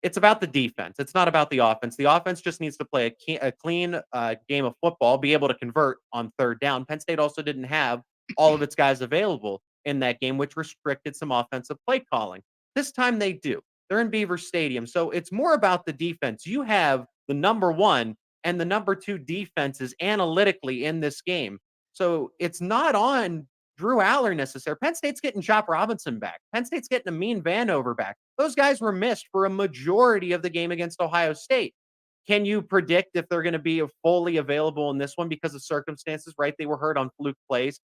It's about the defense. It's not about the offense. The offense just needs to play a clean game of football, be able to convert on 3rd down. Penn State also didn't have all of its guys available in that game, which restricted some offensive play calling. This time they do. They're in Beaver Stadium. So it's more about the defense. You have the number 1 and the number 2 defenses analytically in this game. So it's not on Drew Aller necessarily. Penn State's getting Chop Robinson back. Penn State's getting Amin Vanover back. Those guys were missed for a majority of the game against Ohio State. Can you predict if they're going to be fully available in this one because of circumstances, right? They were hurt on fluke plays.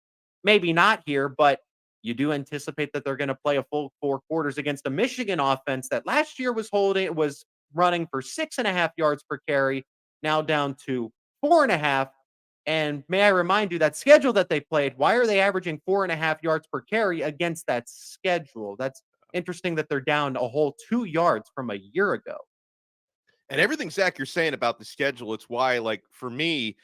Maybe not here, but you do anticipate that they're going to play a full 4 quarters against a Michigan offense that last year was running for 6.5 yards per carry, now down to 4.5. And may I remind you that schedule that they played, why are they averaging 4.5 yards per carry against that schedule? That's interesting that they're down a whole 2 yards from a year ago. And everything, Zach, you're saying about the schedule, it's why, for me,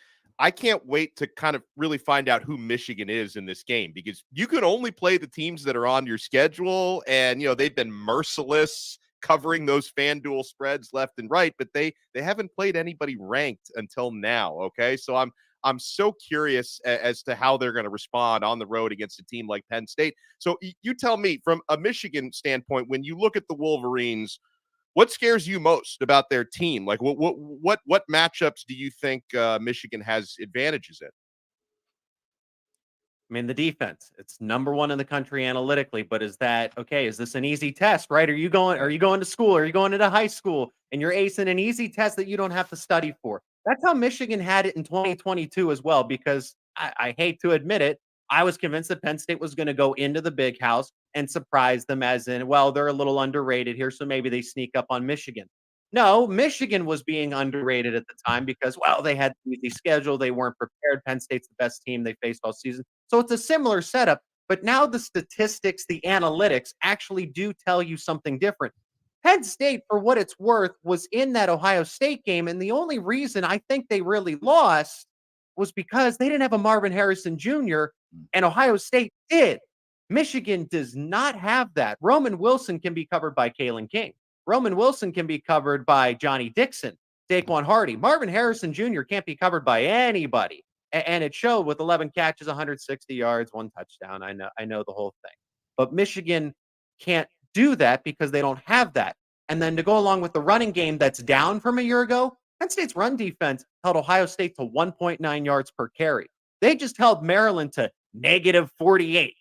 I can't wait to kind of really find out who Michigan is in this game, because you can only play the teams that are on your schedule. And, they've been merciless covering those FanDuel spreads left and right, but they haven't played anybody ranked until now. Okay. So I'm so curious as to how they're going to respond on the road against a team like Penn State. So you tell me, from a Michigan standpoint, when you look at the Wolverines, what scares you most about their team? Like what matchups do you think Michigan has advantages in? I mean, the defense, it's number 1 in the country analytically, but is this an easy test, right? Are you going to school? Are you going into high school and you're acing an easy test that you don't have to study for? That's how Michigan had it in 2022 as well, because I hate to admit it, I was convinced that Penn State was going to go into the big house and surprise them, as in, well, they're a little underrated here, so maybe they sneak up on Michigan. No, Michigan was being underrated at the time because, well, they had the easy schedule. They weren't prepared. Penn State's the best team they faced all season. So it's a similar setup. But now the statistics, the analytics actually do tell you something different. Penn State, for what it's worth, was in that Ohio State game. And the only reason I think they really lost was because they didn't have a Marvin Harrison Jr., and Ohio State did. Michigan does not have that. Roman Wilson can be covered by Kalen King. Roman Wilson can be covered by Johnny Dixon, Daquan Hardy. Marvin Harrison Jr. can't be covered by anybody. And it showed with 11 catches, 160 yards, 1 touchdown. I know the whole thing. But Michigan can't do that because they don't have that. And then to go along with the running game that's down from a year ago, Penn State's run defense held Ohio State to 1.9 yards per carry. They just held Maryland to negative 48.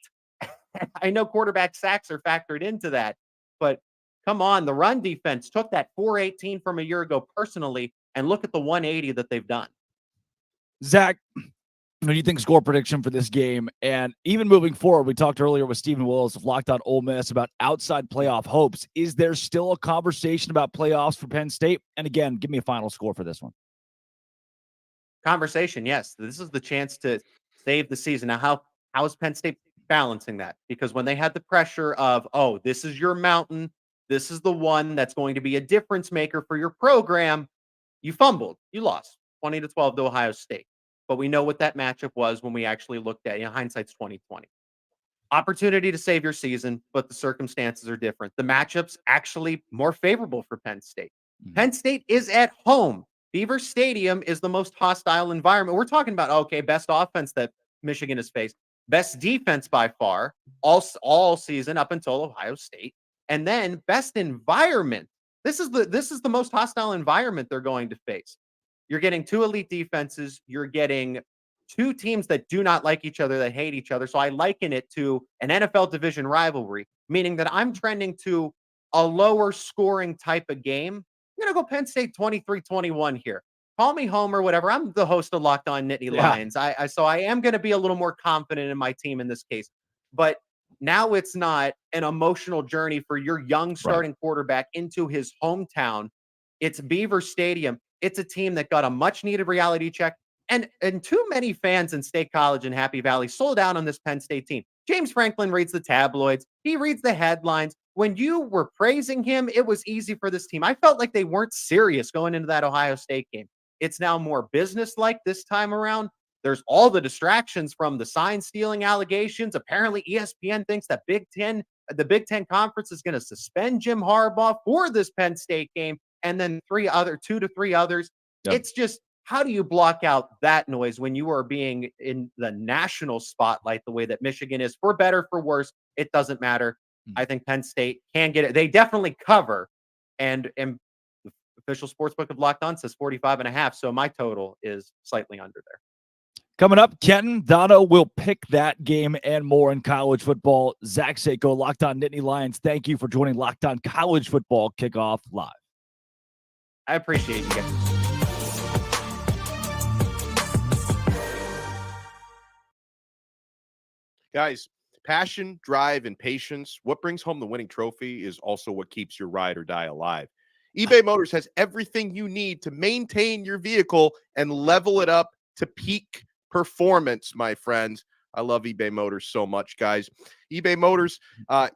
I know quarterback sacks are factored into that, but come on, the run defense took that 418 from a year ago personally, and look at the 180 that they've done. Zach, what do you think score prediction for this game? And even moving forward, we talked earlier with Stephen Willis of Locked On Ole Miss about outside playoff hopes. Is there still a conversation about playoffs for Penn State? And again, give me a final score for this one. Conversation, yes. This is the chance to save the season. Now, how is Penn State balancing that? Because when they had the pressure of, oh, this is your mountain, this is the one that's going to be a difference maker for your program, you fumbled. You lost 20-12 to Ohio State. But we know what that matchup was when we actually looked at it. Hindsight's 2020. Opportunity to save your season, but the circumstances are different. The matchup's actually more favorable for Penn State. Penn State is at home. Beaver Stadium is the most hostile environment. We're talking about, okay, best offense that Michigan has faced, best defense by far, all season up until Ohio State, and then best environment. This is the most hostile environment they're going to face. You're getting 2 elite defenses. You're getting 2 teams that do not like each other, that hate each other. So I liken it to an NFL division rivalry, meaning that I'm trending to a lower scoring type of game. I'm going to go Penn State 23-21 here. Call me Homer, whatever. I'm the host of Locked On Nittany Lions. So I am going to be a little more confident in my team in this case. But now it's not an emotional journey for your young starting quarterback into his hometown. It's Beaver Stadium. It's a team that got a much-needed reality check. And too many fans in State College and Happy Valley sold out on this Penn State team. James Franklin reads the tabloids. He reads the headlines. When you were praising him, it was easy for this team. I felt like they weren't serious going into that Ohio State game. It's now more business-like this time around. There's all the distractions from the sign-stealing allegations. Apparently, ESPN thinks that the Big Ten Conference is going to suspend Jim Harbaugh for this Penn State game, and then 2 to 3 others. Yep. It's just, how do you block out that noise when you are being in the national spotlight the way that Michigan is? For better, for worse, it doesn't matter. I think Penn State can get it. They definitely cover, and the official sportsbook of Locked On says 45.5. So my total is slightly under there. Coming up, Kenton Dono will pick that game and more in college football. Zach Seiko, Locked On Nittany Lions. Thank you for joining Locked On College Football Kickoff Live. I appreciate you guys. Guys, passion, drive, and patience. What brings home the winning trophy is also what keeps your ride or die alive. eBay Motors has everything you need to maintain your vehicle and level it up to peak performance, my friends. I love eBay Motors so much, guys. eBay Motors,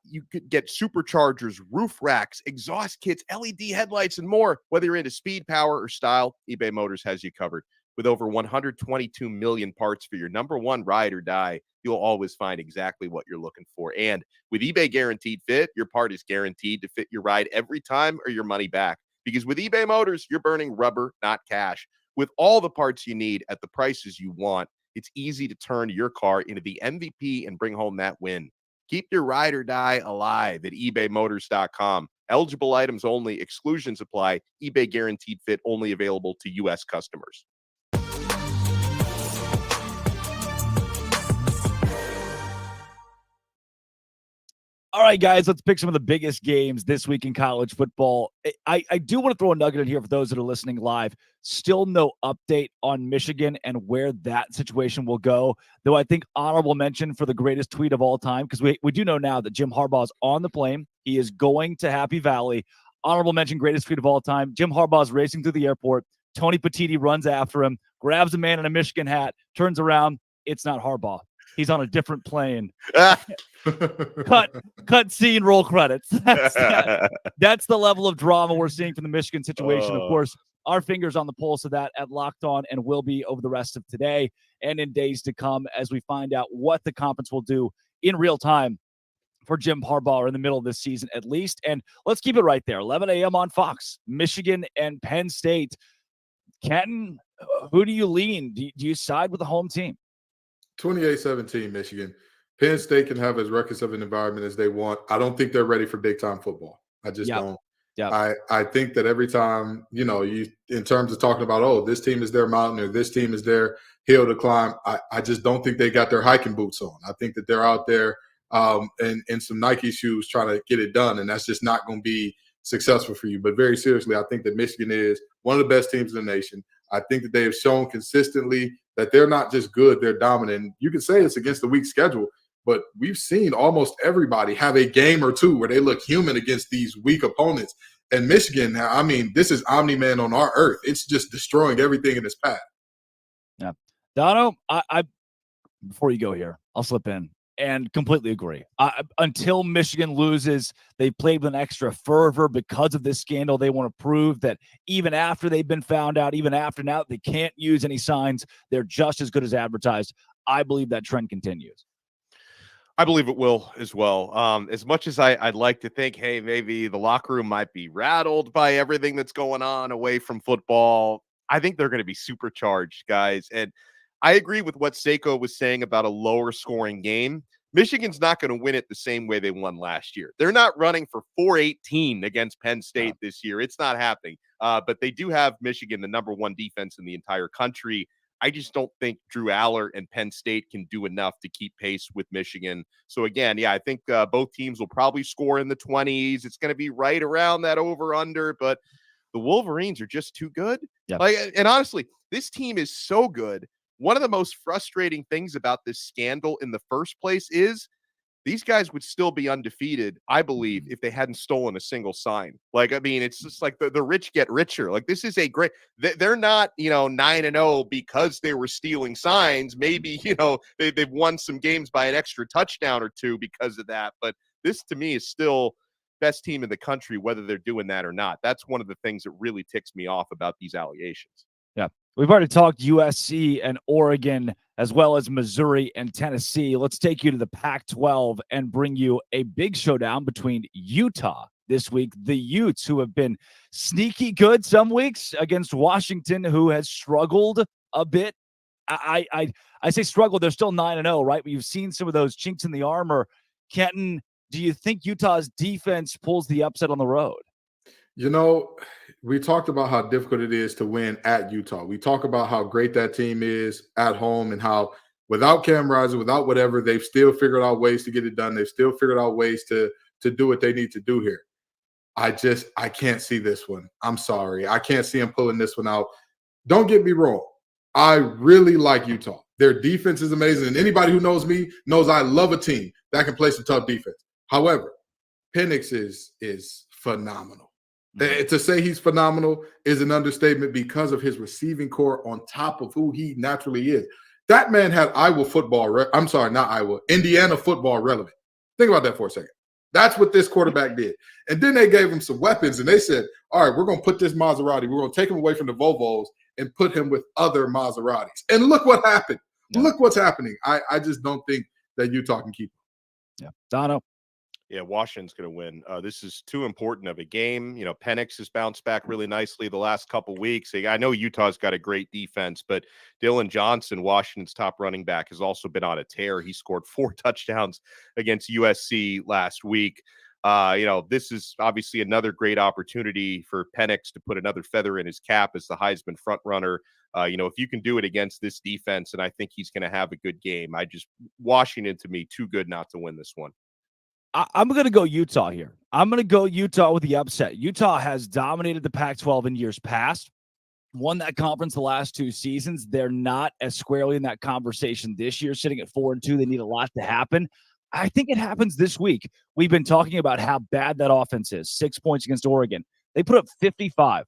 you could get superchargers, roof racks, exhaust kits, LED headlights, and more. Whether you're into speed, power, or style, eBay Motors has you covered. With over 122 million parts for your number one ride or die, you'll always find exactly what you're looking for. And with eBay Guaranteed Fit, your part is guaranteed to fit your ride every time or your money back. Because with eBay Motors, you're burning rubber, not cash. With all the parts you need at the prices you want, it's easy to turn your car into the MVP and bring home that win. Keep your ride or die alive at ebaymotors.com. Eligible items only. Exclusions apply. eBay Guaranteed Fit only available to U.S. customers. All right, guys, let's pick some of the biggest games this week in college football. I do want to throw a nugget in here for those that are listening live. Still no update on Michigan and where that situation will go, though I think honorable mention for the greatest tweet of all time, because we do know now that Jim Harbaugh is on the plane. He is going to Happy Valley. Honorable mention, greatest tweet of all time. Jim Harbaugh is racing through the airport. Tony Petitti runs after him, grabs a man in a Michigan hat, turns around. It's not Harbaugh. He's on a different plane. Cut scene, roll credits. That's the level of drama we're seeing from the Michigan situation. Of course, our fingers on the pulse of that at Locked On and will be over the rest of today and in days to come as we find out what the conference will do in real time for Jim Harbaugh in the middle of this season at least. And let's keep it right there. 11 a.m. on Fox, Michigan and Penn State. Kenton, who do you lean? Do you side with the home team? 28-17 Michigan. Penn State can have as reckless of an environment as they want. I don't think they're ready for big-time football. I just don't. Yeah. I think that every time, you in terms of talking about, oh, this team is their mountain or this team is their hill to climb, I just don't think they got their hiking boots on. I think that they're out there in some Nike shoes trying to get it done, and that's just not going to be successful for you. But very seriously, I think that Michigan is one of the best teams in the nation. I think that they have shown consistently that they're not just good, they're dominant. You can say it's against the weak schedule, but we've seen almost everybody have a game or two where they look human against these weak opponents. And Michigan, I mean, this is Omni-Man on our earth. It's just destroying everything in its path. Yeah. Dono, I before you go here, I'll slip in and completely agree. Until Michigan loses, they played with an extra fervor because of this scandal. They want to prove that even after they've been found out, even after now they can't use any signs, they're just as good as advertised. I believe that trend continues. I believe it will as well. As much as I'd like to think, hey, maybe the locker room might be rattled by everything that's going on away from football, I think they're going to be supercharged, guys. And I agree with what Seiko was saying about a lower scoring game. Michigan's not going to win it the same way they won last year. They're not running for 418 against Penn State this year. It's not happening. But they do have Michigan, the number one defense in the entire country. I just don't think Drew Aller and Penn State can do enough to keep pace with Michigan. So again, I think both teams will probably score in the 20s. It's going to be right around that over-under, but the Wolverines are just too good. Yep. And honestly, this team is so good. One of the most frustrating things about this scandal in the first place is these guys would still be undefeated, I believe, if they hadn't stolen a single sign. It's just like the rich get richer. Like, this is a great – they're not, 9-0 because they were stealing signs. Maybe, they've won some games by an extra touchdown or two because of that. But this, to me, is still best team in the country, whether they're doing that or not. That's one of the things that really ticks me off about these allegations. Yeah. We've already talked USC and Oregon as well as Missouri and Tennessee. Let's take you to the Pac-12 and bring you a big showdown between Utah this week. The Utes, who have been sneaky good some weeks against Washington, who has struggled a bit. I say struggle. They're still 9-0, right? But you've seen some of those chinks in the armor. Kenton, do you think Utah's defense pulls the upset on the road? We talked about how difficult it is to win at Utah. We talk about how great that team is at home and how without Cam Rising, without whatever, they've still figured out ways to get it done. They've still figured out ways to do what they need to do here. I can't see this one. I'm sorry. I can't see them pulling this one out. Don't get me wrong. I really like Utah. Their defense is amazing. And anybody who knows me knows I love a team that can play some tough defense. However, Penix is phenomenal. To say he's phenomenal is an understatement because of his receiving core on top of who he naturally is. That man had Indiana football relevant. Think about that for a second. That's what this quarterback did. And then they gave him some weapons and they said, all right, we're going to put this Maserati. We're going to take him away from the Volvos and put him with other Maseratis. And look what happened. Yeah. Look what's happening. I just don't think that Utah can keep him. Yeah. Dono. Yeah, Washington's going to win. This is too important of a game. Penix has bounced back really nicely the last couple weeks. I know Utah's got a great defense, but Dylan Johnson, Washington's top running back, has also been on a tear. He scored 4 touchdowns against USC last week. This is obviously another great opportunity for Penix to put another feather in his cap as the Heisman front runner. If you can do it against this defense, and I think he's going to have a good game. Washington, to me, too good not to win this one. I'm going to go Utah here. I'm going to go Utah with the upset. Utah has dominated the Pac-12 in years past, won that conference the last 2 seasons. They're not as squarely in that conversation this year, sitting at 4-2. They need a lot to happen. I think it happens this week. We've been talking about how bad that offense is. 6 points against Oregon. They put up 55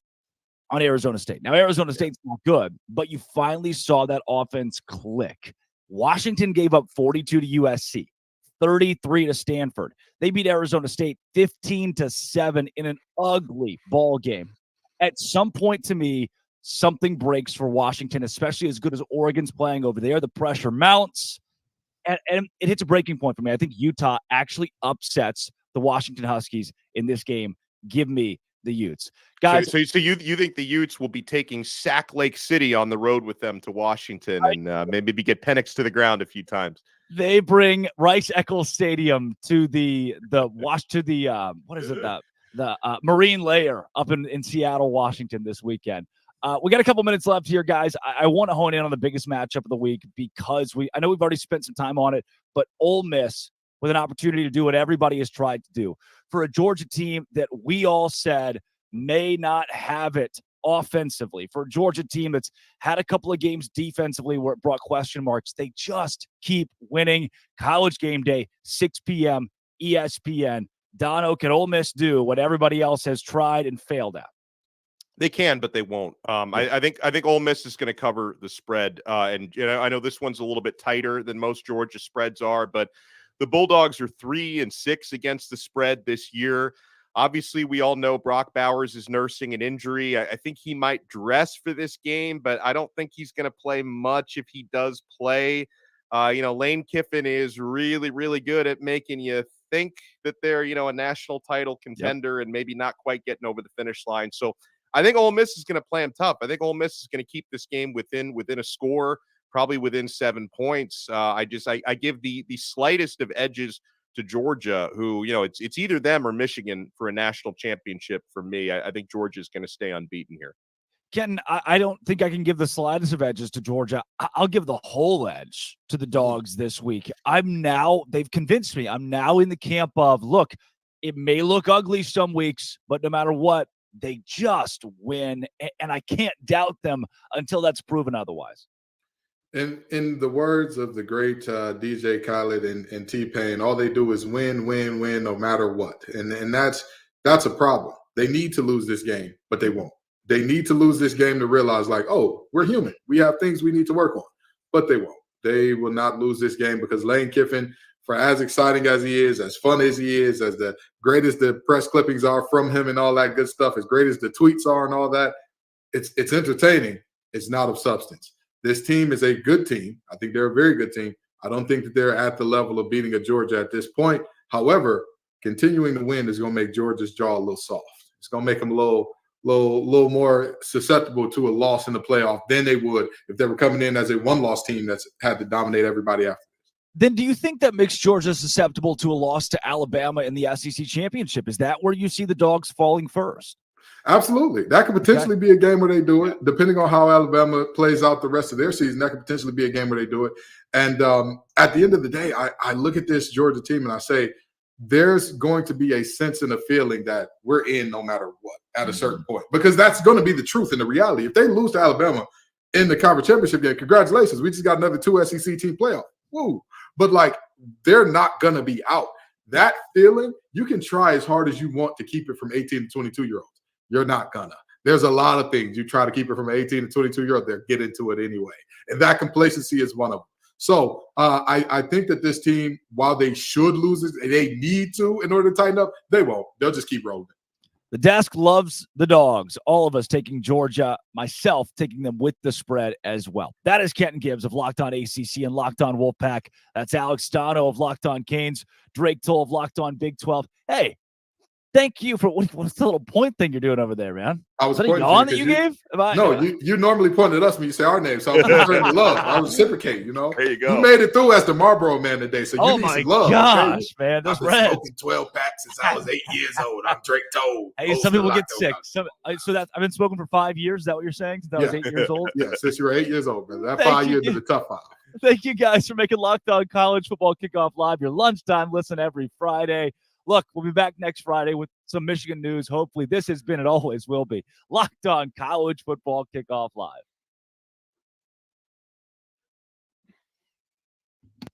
on Arizona State. Now, Arizona State's not good, but you finally saw that offense click. Washington gave up 42 to USC. 33 to Stanford. They beat Arizona State 15-7 in an ugly ball game. At some point, to me, something breaks for Washington, especially as good as Oregon's playing over there. The pressure mounts, and it hits a breaking point for me. I think Utah actually upsets the Washington Huskies in this game. Give me the Utes. Guys, so you think the Utes will be taking Sac Lake City on the road with them to Washington and maybe get Penix to the ground a few times? They bring Rice-Eccles Stadium to the Marine Layer up in Seattle, Washington this weekend. We got a couple minutes left here, guys. I want to hone in on the biggest matchup of the week because I know we've already spent some time on it, but Ole Miss with an opportunity to do what everybody has tried to do. For a Georgia team that we all said may not have it offensively, for a Georgia team that's had a couple of games defensively where it brought question marks, they just keep winning. College Game Day, 6 p.m., ESPN. Dono, can Ole Miss do what everybody else has tried and failed at? They can, but they won't. I think Ole Miss is going to cover the spread, and I know this one's a little bit tighter than most Georgia spreads are, but the Bulldogs are 3-6 against the spread this year. Obviously, we all know Brock Bowers is nursing an injury. I think he might dress for this game, but I don't think he's going to play much if he does play. Lane Kiffin is really, really good at making you think that they're, a national title contender and maybe not quite getting over the finish line. So I think Ole Miss is going to play him tough. I think Ole Miss is going to keep this game within a score, probably within 7 points. I give the slightest of edges to Georgia, who, it's either them or Michigan for a national championship for me. I think Georgia is going to stay unbeaten here. Ken, I don't think I can give the slightest of edges to Georgia. I'll give the whole edge to the Dogs this week. They've convinced me. I'm now in the camp of, look, it may look ugly some weeks, but no matter what, they just win, and I can't doubt them until that's proven otherwise. In the words of the great DJ Khaled and T-Pain, all they do is win, win, win, no matter what. And that's a problem. They need to lose this game, but they won't. They need to lose this game to realize, we're human. We have things we need to work on, but they won't. They will not lose this game because Lane Kiffin, for as exciting as he is, as fun as he is, as the great as the press clippings are from him and all that good stuff, as great as the tweets are and all that, it's entertaining. It's not of substance. This team is a good team. I think they're a very good team. I don't think that they're at the level of beating a Georgia at this point. However, continuing to win is going to make Georgia's jaw a little soft. It's going to make them a little more susceptible to a loss in the playoff than they would if they were coming in as a one-loss team that's had to dominate everybody after. Then do you think that makes Georgia susceptible to a loss to Alabama in the SEC championship? Is that where you see the Dogs falling first? Absolutely. That could potentially be a game where they do it. Depending on how Alabama plays out the rest of their season, that could potentially be a game where they do it. And at the end of the day, I look at this Georgia team and I say, there's going to be a sense and a feeling that we're in no matter what at a certain point, because that's going to be the truth and the reality. If they lose to Alabama in the conference championship game, congratulations. We just got another 2 SEC team playoff. Woo. But they're not going to be out. That feeling, you can try as hard as you want to keep it from 18 to 22-year-olds. You're not gonna. There's a lot of things you try to keep it from 18 to 22-year-old. They'll get into it anyway. And that complacency is one of them. So I think that this team, while they should lose it, they need to in order to tighten up, they won't. They'll just keep rolling. The desk loves the Dogs. All of us taking Georgia, myself taking them with the spread as well. That is Kenton Gibbs of Locked On ACC and Locked On Wolfpack. That's Alex Stano of Locked On Canes, Drake Toll of Locked On Big 12. Hey, thank you for what's the little point thing you're doing over there, man? I was pointing yawn that you gave? No, you normally pointed at us when you say our name, so I was referring to love. I reciprocate, There you go. You made it through as the Marlboro man today, so you need some love. Gosh, man, I've been smoking 12 packs since I was 8 years old. I'm Drake Toll. Hey, some people get sick. I've been smoking for 5 years. Is that what you're saying? Since I was 8 years old? Yeah, since you were 8 years old, brother. That 5 years is a tough 5. Thank you guys for making Locked On College Football Kickoff Live your lunchtime listen every Friday. Look, we'll be back next Friday with some Michigan news. Hopefully, this has been and always will be Locked On College Football Kickoff Live.